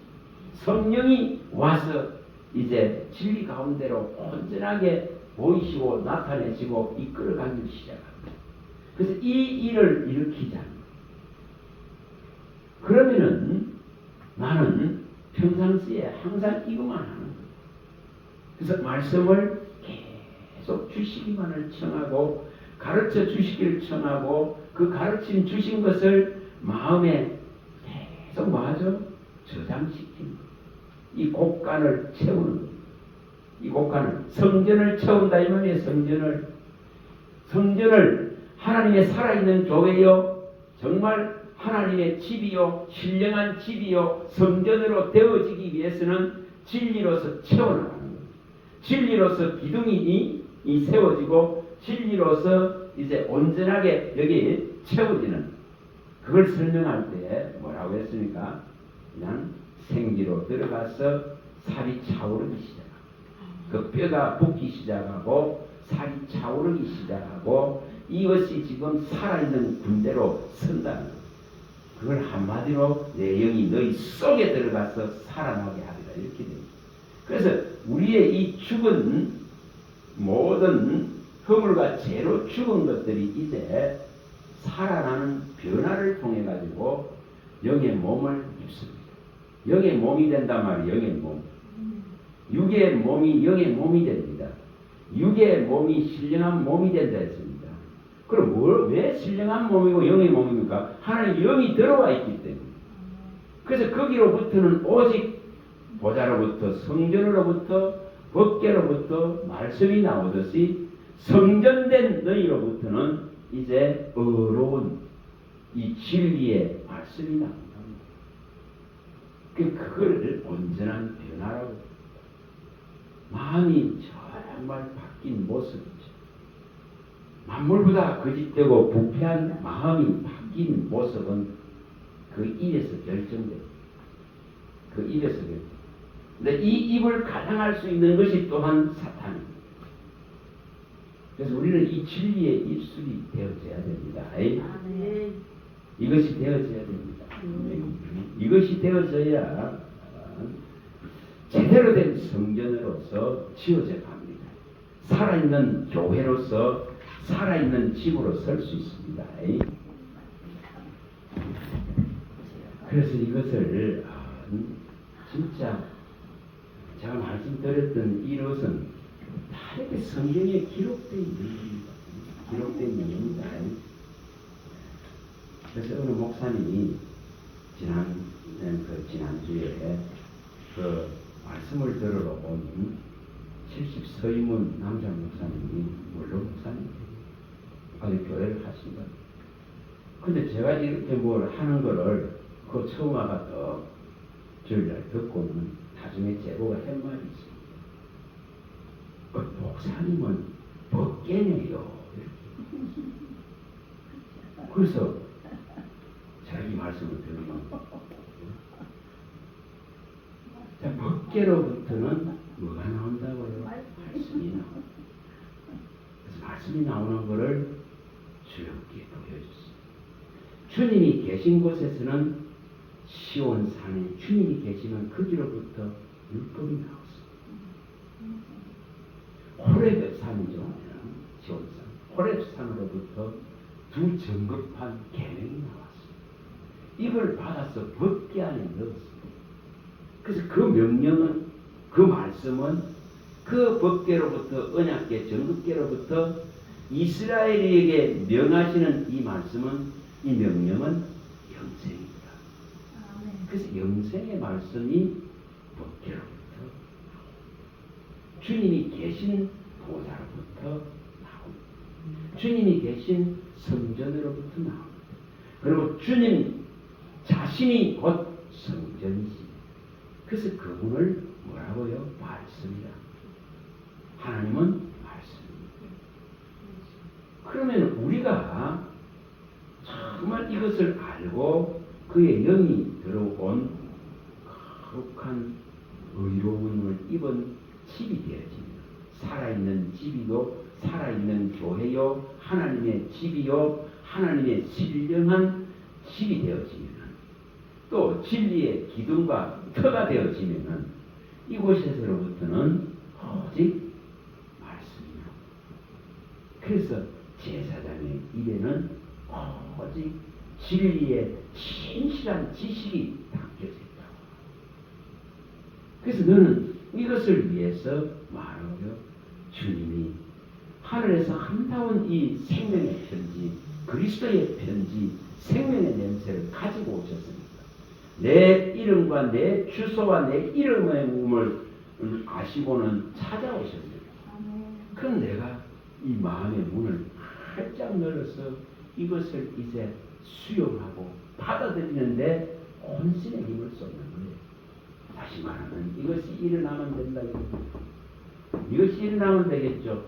성령이 와서 이제 진리 가운데로 온전하게 보이시고 나타내시고 이끌어가기 시작합니다. 그래서 이 일을 일으키자. 그러면은 나는 평상시에 항상 이것만 하는 거예요. 그래서 말씀을 계속 주시기만을 청하고 가르쳐 주시기를 청하고 그 가르침 주신 것을 마음에 계속 뭐하죠? 저장시키는 거예요. 이 곡간을 채우는 거예요. 이 곡간을 성전을 채운다 이 말이에요. 성전을 하나님의 살아있는 교회요 정말 하나님의 집이요 신령한 집이요 성전으로 되어지기 위해서는 진리로서 채워나가는 거예요. 진리로서 기둥이 이 세워지고 진리로서 이제 온전하게 여기 채워지는 그걸 설명할 때 뭐라고 했습니까? 그냥 생기로 들어가서 살이 차오르기 시작하고 그 뼈가 붓기 시작하고 살이 차오르기 시작하고 이것이 지금 살아있는 군대로 선다는 거예요. 그걸 한마디로 내 영이 너희 속에 들어가서 살아나게 하리라 이렇게 됩니다. 그래서 우리의 이 죽은 모든 허물과 죄로 죽은 것들이 이제 살아나는 변화를 통해 가지고 영의 몸을 입습니다. 영의 몸이 된단 말이에요. 영의 몸. 육의 몸이 영의 몸이 됩니다. 육의 몸이 신령한 몸이 된다 했습니다. 그럼 왜 신령한 몸이고 영의 몸입니까? 하나님 영이 들어와 있기 때문에. 그래서 거기로부터는 오직 보좌로부터 성전으로부터 법궤로부터 말씀이 나오듯이 성전된 너희로부터는 이제 의로운 이 진리의 말씀이 나온다. 그걸 온전한 변화라고. 마음이 정말 바뀐 모습이죠. 만물보다 거짓되고 부패한 마음이 바뀐 모습은 그 입에서 결정돼요. 그 입에서 결정. 근데 이 입을 가장할 수 있는 것이 또한 사탄입니다. 그래서 우리는 이 진리의 입술이 되어져야 됩니다. 이것이 되어져야 됩니다. 이것이 되어져야 제대로 된 성전으로서 지어져 갑니다. 살아있는 교회로서 살아있는 집으로 설 수 있습니다. 그래서 이것을 진짜 제가 말씀드렸던 이것은 다 이렇게 성경에 기록되어 있는 겁니다. 기록되어 있는 겁니다. 그래서 어느 목사님이 지난주에 그 말씀을 들으러 온 70서이문 남자 목사님이 물론 목사님이에요. 아주 교회를 하신다. 근데 제가 이렇게 뭘 하는 거를 그 처음 와가 또 주일날 듣고는 나중에 제보가 한 말이 있습니다. 목사님은 벗개네요. 그래서 제가 이 말씀을 드리면 벗개로부터는 뭐가 나온다고요? 말씀이 나온다. 그래서 말씀이 나오는 것을 주님께 보여줬습니다. 주님이 계신 곳에서는 시온산에 주님이 계시는 거기로부터 율법이 나왔습니다. 호렙산이죠. 시온산. 호렙산으로부터 두 정급한 계명이 나왔습니다. 이걸 받아서 법궤 안에 넣었습니다. 그래서 그 명령은 그 말씀은 그 법궤로부터 언약궤 정급궤로부터 이스라엘에게 명하시는 이 말씀은 이 명령은 영생입니다. 그래서 영생의 말씀이 법궤로부터 주님이 계신 보좌로부터 나옵니다. 주님이 계신 성전으로부터 나옵니다. 그리고 주님 자신이 곧 성전이십니다. 그래서 그분을 뭐라고요? 말씀이라. 하나님은 말씀입니다. 그러면 우리가 정말 이것을 알고 그의 영이 들어온 거룩한 의로움을 입은 집이 되어집니다. 살아있는 집이요, 살아있는 교회요, 하나님의 집이요, 하나님의 신령한 집이 되어지면 또 진리의 기둥과 터가 되어지면 이곳에서로부터는 오직 말씀이요. 그래서 제사장의 입에는 오직 진리의 신실한 지식이 담겨져 있다고. 그래서 너는 이것을 위해서 말하고요. 주님이 하늘에서 한다운 이 생명의 편지, 그리스도의 편지, 생명의 냄새를 가지고 오셨습니다. 내 이름과 내 주소와 내 이름의 몸을 아시고는 찾아오셨습니다. 그럼 내가 이 마음의 문을 활짝 열어서 이것을 이제 수용하고 받아들이는데 혼신의 힘을 쏟는 거예요. 다시 말하면 이것이 일어나면 된다. 이것이 일어나면 되겠죠.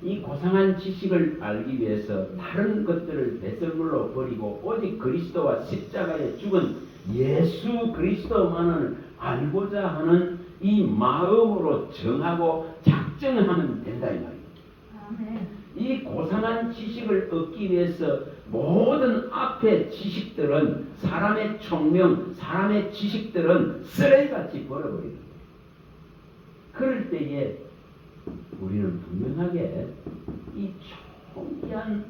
이 고상한 지식을 알기 위해서 다른 것들을 배설물로 버리고 오직 그리스도와 십자가에 죽은 예수 그리스도만을 알고자 하는 이 마음으로 정하고 작정하면 된다 이 말입니다. 이 고상한 지식을 얻기 위해서 모든 앞의 지식들은 사람의 총명, 사람의 지식들은 쓰레기같이 버려버리는 거예요. 그럴 때에 우리는 분명하게 이 총귀한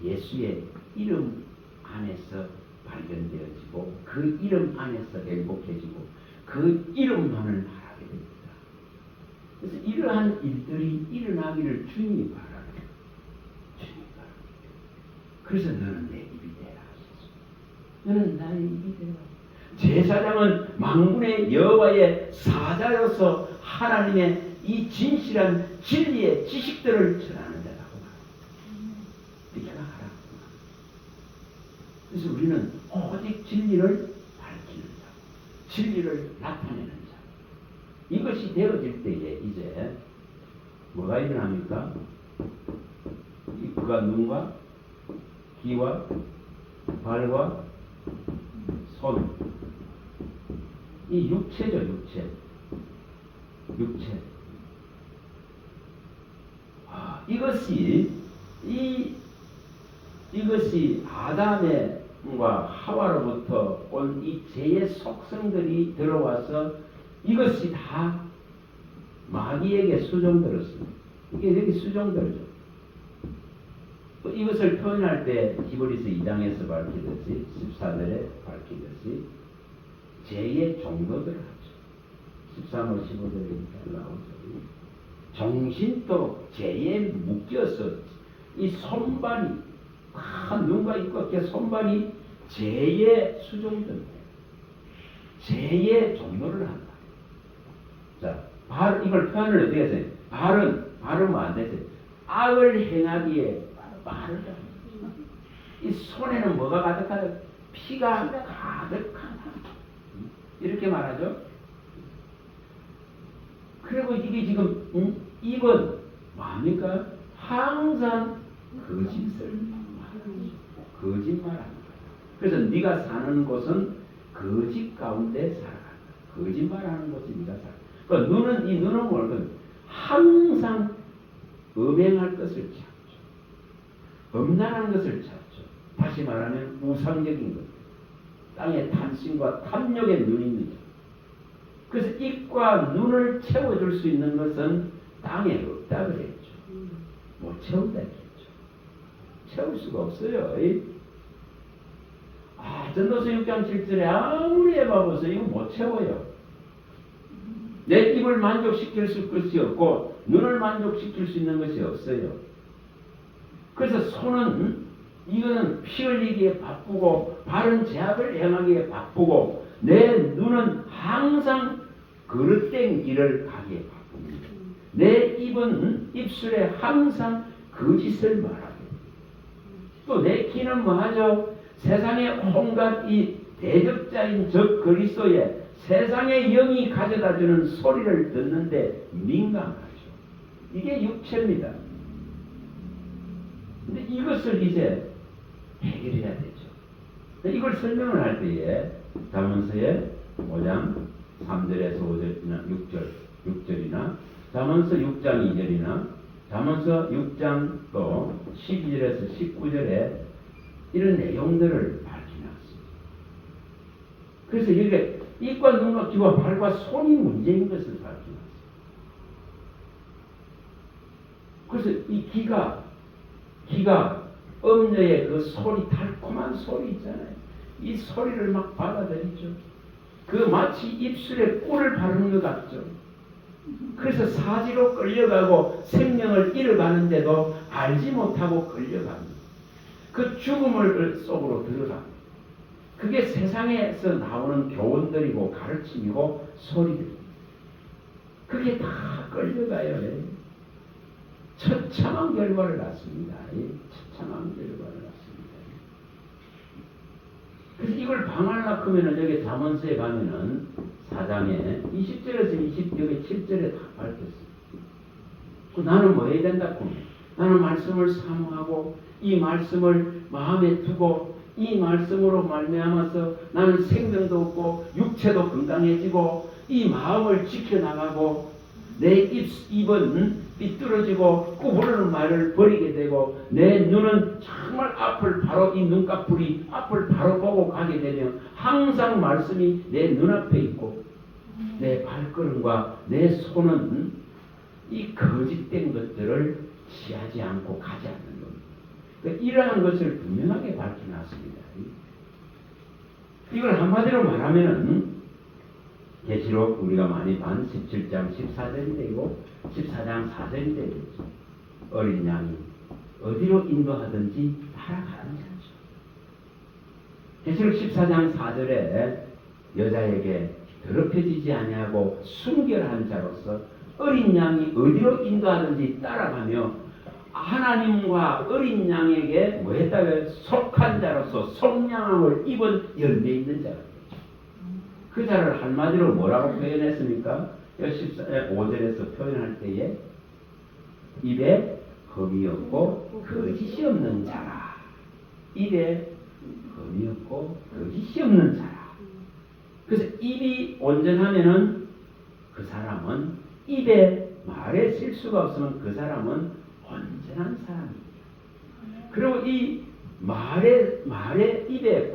예수의 이름 안에서 발견되어지고 그 이름 안에서 행복해지고 그 이름만을 바라게 됩니다. 그래서 이러한 일들이 일어나기를 주님이 바랍니다. 주님이 바랍니다. 그래서 너는 내 입이 되라 하셨습니다. 너는 나의 입이 되라. 제사장은 만군의 여호와의 사자여서 하나님의 이 진실한 진리의 지식들을 전하는 자라고 말합니다. 네가 하라. 그래서 우리는 오직 진리를 밝히는 자, 진리를 나타내는 자. 이것이 되어질 때에 이제 뭐가 일어납니까? 그가 눈과 귀와 발과 손, 이 육체죠, 육체. 이것이 아담과 하와로부터 온 이 죄의 속성들이 들어와서 이것이 다 마귀에게 수종들었습니다. 이게 여기 수종들죠. 이것을 표현할 때 히브리서 2장에서 밝히듯이 14절에 밝히듯이 죄의 종도들 하죠. 13월 15절에 나오죠. 정신도 죄에 묶여서 이 손발이 눈과 입과 귀 손발이 죄의 수종들, 죄의 종로를 한다. 자, 이걸 표현을 어떻게 하세요? 발은 안 되세요. 악을 행하기에 말을 합니다. 이 손에는 뭐가 가득하다? 피가 가득하다. 이렇게 말하죠. 그리고 이게 지금 입은 뭡니까? 항상 거짓을 거짓말합니다. 그래서 네가 사는 곳은 거짓 가운데 살아간다. 거짓말하는 곳이 네가 살아. 그러니까 이 눈은 뭘까? 항상 음행할 것을 찾죠. 음란한 것을 찾죠. 다시 말하면 우상적인 것. 땅의 탐심과 탐욕의 눈입니다. 그래서 입과 눈을 채워줄 수 있는 것은 땅에 없다 그랬죠. 못 채운다 했죠. 채울 수가 없어요. 전도서 6장 7절에 아무리 해봐보세요. 이거 못 채워요. 내 입을 만족시킬 것이 없고 눈을 만족시킬 수 있는 것이 없어요. 그래서 손은 이거는 피 흘리기에 바쁘고 발은 제약을 행하기에 바쁘고 내 눈은 항상 그릇된 길을 가기에 바쁩니다. 내 입은 입술에 항상 거짓을 말하게. 또 내 귀는 뭐하죠? 세상의 온갖 이 대적자인 적 그리스도의 세상의 영이 가져다주는 소리를 듣는데 민감하죠. 이게 육체입니다. 근데 이것을 이제 해결해야 되죠. 이걸 설명을 할 때에 잠언서의 5장 3절에서 5절이나 6절이나 잠언서 6장 2절이나 잠언서 6장 또 12절에서 19절에 이런 내용들을 밝혀놨습니다. 그래서 이게 입과 눈과 귀와 발과 손이 문제인 것을 밝혀놨습니다. 그래서 이 귀가 음녀의 그 소리, 달콤한 소리 있잖아요. 이 소리를 막 받아들이죠. 그 마치 입술에 꿀을 바르는 것 같죠. 그래서 사지로 끌려가고 생명을 잃어가는데도 알지 못하고 끌려갑니다. 그 죽음을 속으로 들어갑니다. 그게 세상에서 나오는 교훈들이고 가르침이고 소리들입니다. 그게 다 끌려가요. 처참한 결과를 낳습니다. 처참한 결과를 낳습니다. 그래서 이걸 방할 낳으면 여기 잠언서에 가면은 4장에 20절에서 7절에 다 밝혔습니다. 나는 뭐 해야 된다고? 나는 말씀을 사모하고 이 말씀을 마음에 두고 이 말씀으로 말미암아서 나는 생명도 얻고 육체도 건강해지고 이 마음을 지켜나가고 내 입은 삐뚤어지고 구부르는 말을 버리게 되고 내 눈은 정말 앞을 바로 이 눈꺼풀이 앞을 바로 보고 가게 되면 항상 말씀이 내 눈앞에 있고 내 발걸음과 내 손은 이 거짓된 것들을 취하지 않고 가지 않는 겁니다. 그러니까 이러한 것을 분명하게 밝혀놨습니다. 이걸 한마디로 말하면은 계시록 우리가 많이 반 17장 14절이 되고 14장 4절이 되겠죠. 어린 양이 어디로 인도하든지 따라가는 자죠. 계시록 14장 4절에 여자에게 더럽혀지지 아니하고 순결한 자로서 어린 양이 어디로 인도하든지 따라가며 하나님과 어린 양에게 뭐 했다고요? 속한 자로서 속량함을 입은 열매 있는 자가 되죠. 그 자를 한마디로 뭐라고 표현했습니까? 5절에서 표현할 때에 입에 흠이 없고 거짓이 없는 자라. 입에 흠이 없고 거짓이 없는 자라. 그래서 입이 온전하면은 그 사람은 입에 말에 실수가 없으면 그 사람은 온전한 사람입니다. 그리고 이 말에 입에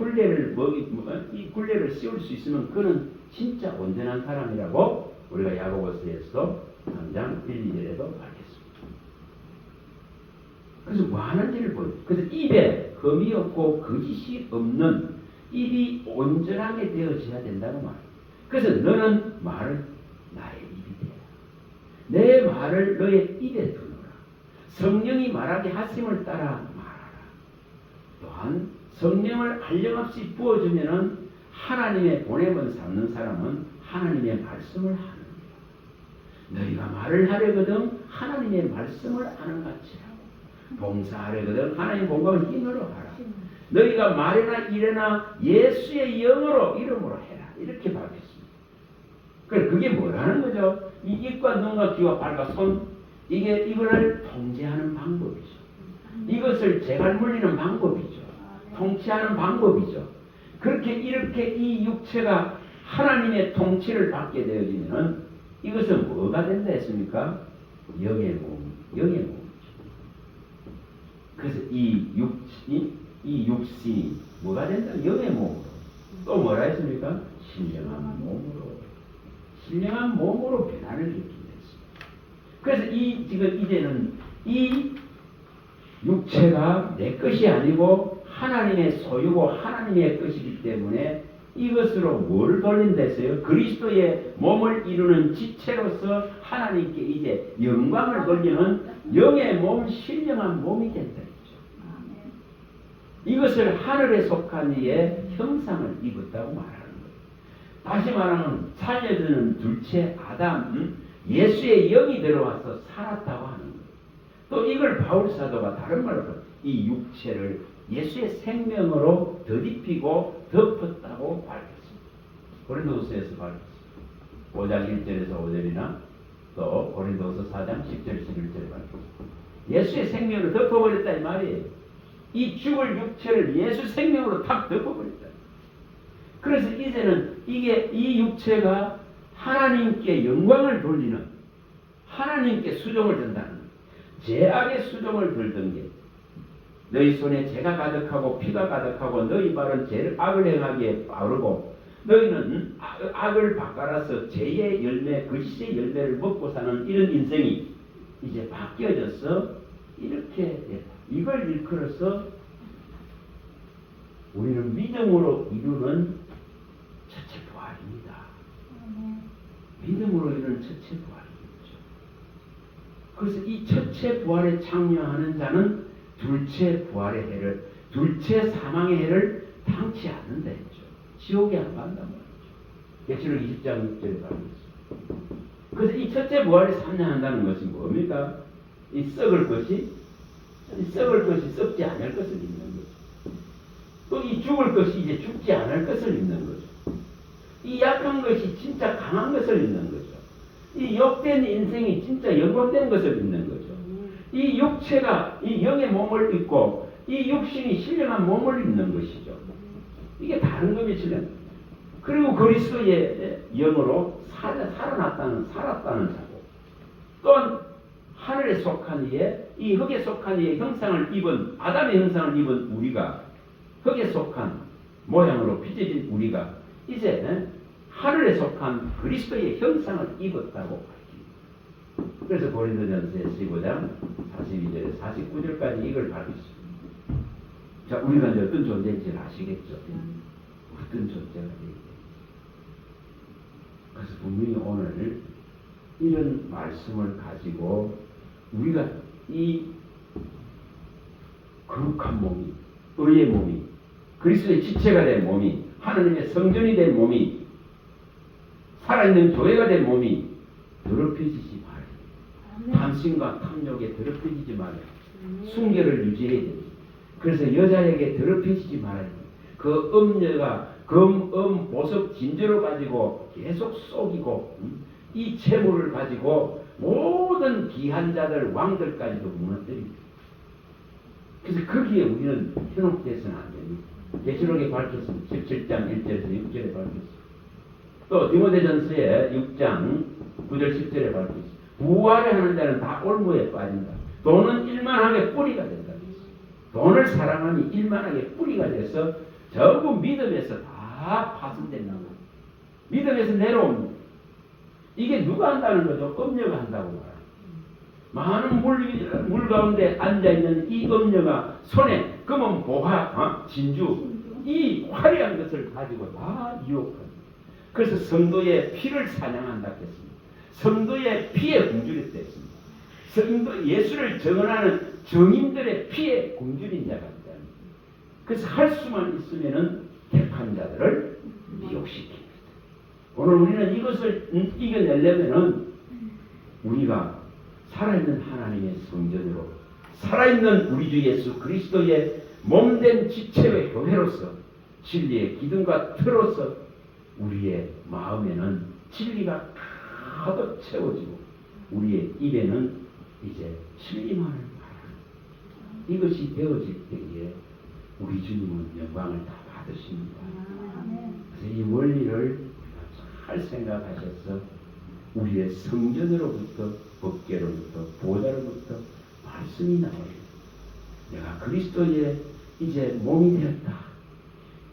이 굴레를 씌울 수 있으면 그는 진짜 온전한 사람이라고 우리가 야고보서에서 3장 1, 2절에도 알겠습니다. 그래서 뭐 하는지를 보여요. 그래서 입에 흠이 없고 거짓이 없는 입이 온전하게 되어져야 된다고 말해요. 그래서 너는 말을 나의 입이 되라. 내 말을 너의 입에 두노라. 성령이 말하게 하심을 따라 말하라. 또한 성령을 한량없이 부어주면은 하나님의 보냄을 삼는 사람은 하나님의 말씀을 하느니라. 너희가 말을 하려거든 하나님의 말씀을 아는 같이라고. 봉사하려거든 하나님의 공감을 힘으로 하라. 너희가 말이나 일이나 예수의 영으로 이름으로 해라. 이렇게 밝혔습니다. 그게 뭐라는 거죠? 이 입과 눈과 귀와 발과 손 이거를 통제하는 방법이죠. 이것을 재갈 물리는 방법이죠. 통치하는 방법이죠. 이렇게 이 육체가 하나님의 통치를 받게 되어지면은 이것은 뭐가 된다 했습니까? 영의 몸이죠. 그래서 이 육신이 뭐가 된다? 영의 몸으로. 또 뭐라 했습니까? 신령한 몸으로 변화를 일으킨다 했습니다. 그래서 이제는 이 육체가 내 것이 아니고 하나님의 소유고 하나님의 것이기 때문에 이것으로 뭘 돌린다 했어요? 그리스도의 몸을 이루는 지체로서 하나님께 이제 영광을 돌리는 영의 몸, 신령한 몸이 된다 했죠. 이것을 하늘에 속한 이의 형상을 입었다고 말하는 거예요. 다시 말하면 살려주는 둘째 아담, 예수의 영이 들어와서 살았다고 하는 거예요. 또 이걸 바울 사도가 다른 말로 이 육체를 예수의 생명으로 덧입히고 덮었다고 밝혔습니다. 고린도서에서 밝혔습니다. 5장 1절에서 5절이나 또 고린도서 4장 10절 11절에 밝혔습니다. 예수의 생명으로 덮어버렸다 이 말이에요. 이 죽을 육체를 예수 생명으로 탁 덮어버렸다. 그래서 이제는 이 육체가 하나님께 영광을 돌리는 하나님께 수종을 든다는 거예요. 죄악의 수종을 들던 게 너희 손에 죄가 가득하고 피가 가득하고 너희 발은 악을 행하기에 빠르고 너희는 악을 바꿔라서 죄의 열매 거짓의 열매를 먹고 사는 이런 인생이 이제 바뀌어져서 이렇게 이걸 일컬어서 우리는 믿음으로 이루는 첫째 부활입니다. 믿음으로 이루는 첫째 부활이죠. 그래서 이 첫째 부활에 참여하는 자는 둘째 부활의 해를, 둘째 사망의 해를 당치 않는다 했죠. 지옥에 안 간단 말이죠. 계시록 20장 6절에 말했습니다. 그래서 이 첫째 부활에 참여한다는 것이 뭡니까? 이 썩을 것이 썩지 않을 것을 입는 거죠. 또 이 죽을 것이 이제 죽지 않을 것을 입는 거죠. 이 이 약한 것이 진짜 강한 것을 믿는 거죠. 이 욕된 인생이 진짜 영혼된 것을 믿는 거죠. 이 육체가 이 영의 몸을 입고 이 육신이 신령한 몸을 입는 것이죠. 이게 다른 겁니다. 신령. 그리고 그리스도의 영으로 살았다는 자고, 또한 하늘에 속한 이에 이 흙에 속한 이의 형상을 입은 아담의 형상을 입은 우리가, 흙에 속한 모양으로 빚어진 우리가 이제 하늘에 속한 그리스도의 형상을 입었다고. 그래서 고린도전서 15장 42절에 49절까지 이걸 밝혔습니다. 자, 우리가 이제 어떤 존재인지 아시겠죠? 어떤 존재가 되겠죠? 그래서 분명히 오늘 이런 말씀을 가지고 우리가 이 거룩한 몸이, 의의 몸이, 그리스도의 지체가 된 몸이, 하나님의 성전이 된 몸이, 살아있는 교회가 된 몸이 더럽혀지지 말아요. 탐심과 탐욕에 더럽혀지지 말아요. 순결을 유지해야 됩니다. 그래서 여자에게 더럽혀지지 말아요. 그 음녀가 검, 보석, 진주를 가지고 계속 속이고 이 재물을 가지고 모든 귀한 자들, 왕들까지도 무너뜨립니다. 그래서 거기에 우리는 현혹돼서는 안 됩니다. 계시록에 밝혔습니다. 17장 1절에서 6절에 밝혔습니다. 또 디모데전서에 6장 9절 10절에 밝혔습니다. 부활을 하는 자는 다 올무에 빠진다. 돈은 일만하게 뿌리가 된다. 돈을 사랑하니 일만하게 뿌리가 돼서 전부 믿음에서 다 파손된다고. 믿음에서 내려옵니다. 이게 누가 한다는 거죠? 음녀가 한다고 말합니다. 많은 물 가운데 앉아있는 이 음녀가 손에 금은 보화, 진주, 이 화려한 것을 가지고 다 유혹합니다. 그래서 성도의 피를 사냥한다고 했습니다. 성도의 피에 굶주렸다 했습니다. 성도 예수를 정언하는 정인들의 피에 굶주린 자가 있다. 그래서 할 수만 있으면은 택한 자들을 미혹시킵니다. 오늘 우리는 이것을 이겨내려면은 우리가 살아있는 하나님의 성전으로, 살아있는 우리 주 예수 그리스도의 몸된 지체의 교회로서, 진리의 기둥과 틀로서 우리의 마음에는 진리가 가득 채워지고 우리의 입에는 이제 진리만을 말하는 이것이 되어질 때에 우리 주님은 영광을 다 받으십니다. 그래서 이 원리를 잘 생각하셔서 우리의 성전으로부터, 법궤로부터, 보좌로부터 말씀이 나와요. 내가 그리스도의 이제 몸이 되었다.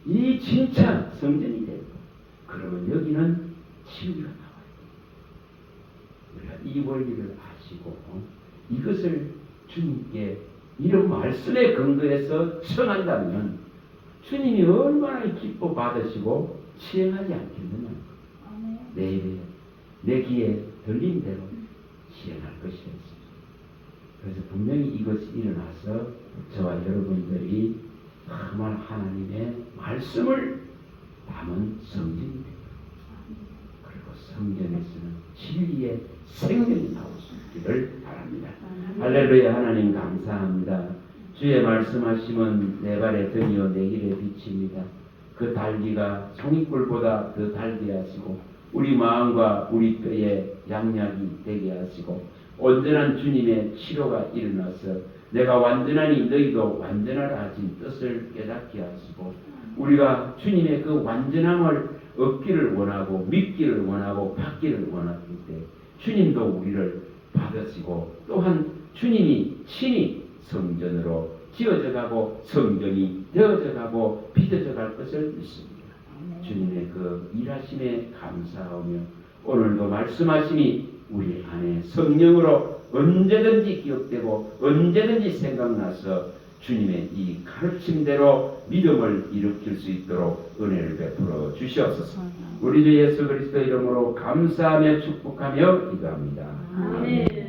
이 진짜 성전이 되었다. 그러면 여기는 진리가 나와요. 우리가 이 원리를 아시고 이것을 주님께 이런 말씀에 근거해서 청한다면 주님이 얼마나 기뻐 받으시고 시행하지 않겠느냐. 내 입에, 내 귀에 들린 대로 시행할 것이었습니다. 그래서 분명히 이것이 일어나서 저와 여러분들이 정말 하나님의 말씀을 담은 성전이 됩니다. 그리고 성전에서는 진리의 생명이 나올 수 있기를 바랍니다. 할렐루야. 하나님 감사합니다. 주의 말씀하심은 내 발의 등이요 내 길의 빛입니다. 그 달기가 송이꿀보다 더 달게 하시고 우리 마음과 우리 뼈에 양약이 되게 하시고 온전한 주님의 치료가 일어나서 내가 완전하니 너희도 완전하라 하신 뜻을 깨닫게 하시고 우리가 주님의 그 완전함을 얻기를 원하고 믿기를 원하고 받기를 원할 때 주님도 우리를 받으시고 또한 주님이 친히 성전으로 지어져 가고 성전이 되어져 가고 빚어져 갈 것을 믿습니다. 주님의 그 일하심에 감사하며 오늘도 말씀하심이 우리 안에 성령으로 언제든지 기억되고 언제든지 생각나서 주님의 이 가르침대로 믿음을 일으킬 수 있도록 은혜를 베풀어 주시옵소서. 우리 주 예수 그리스도 이름으로 감사하며 축복하며 기도합니다. 아멘.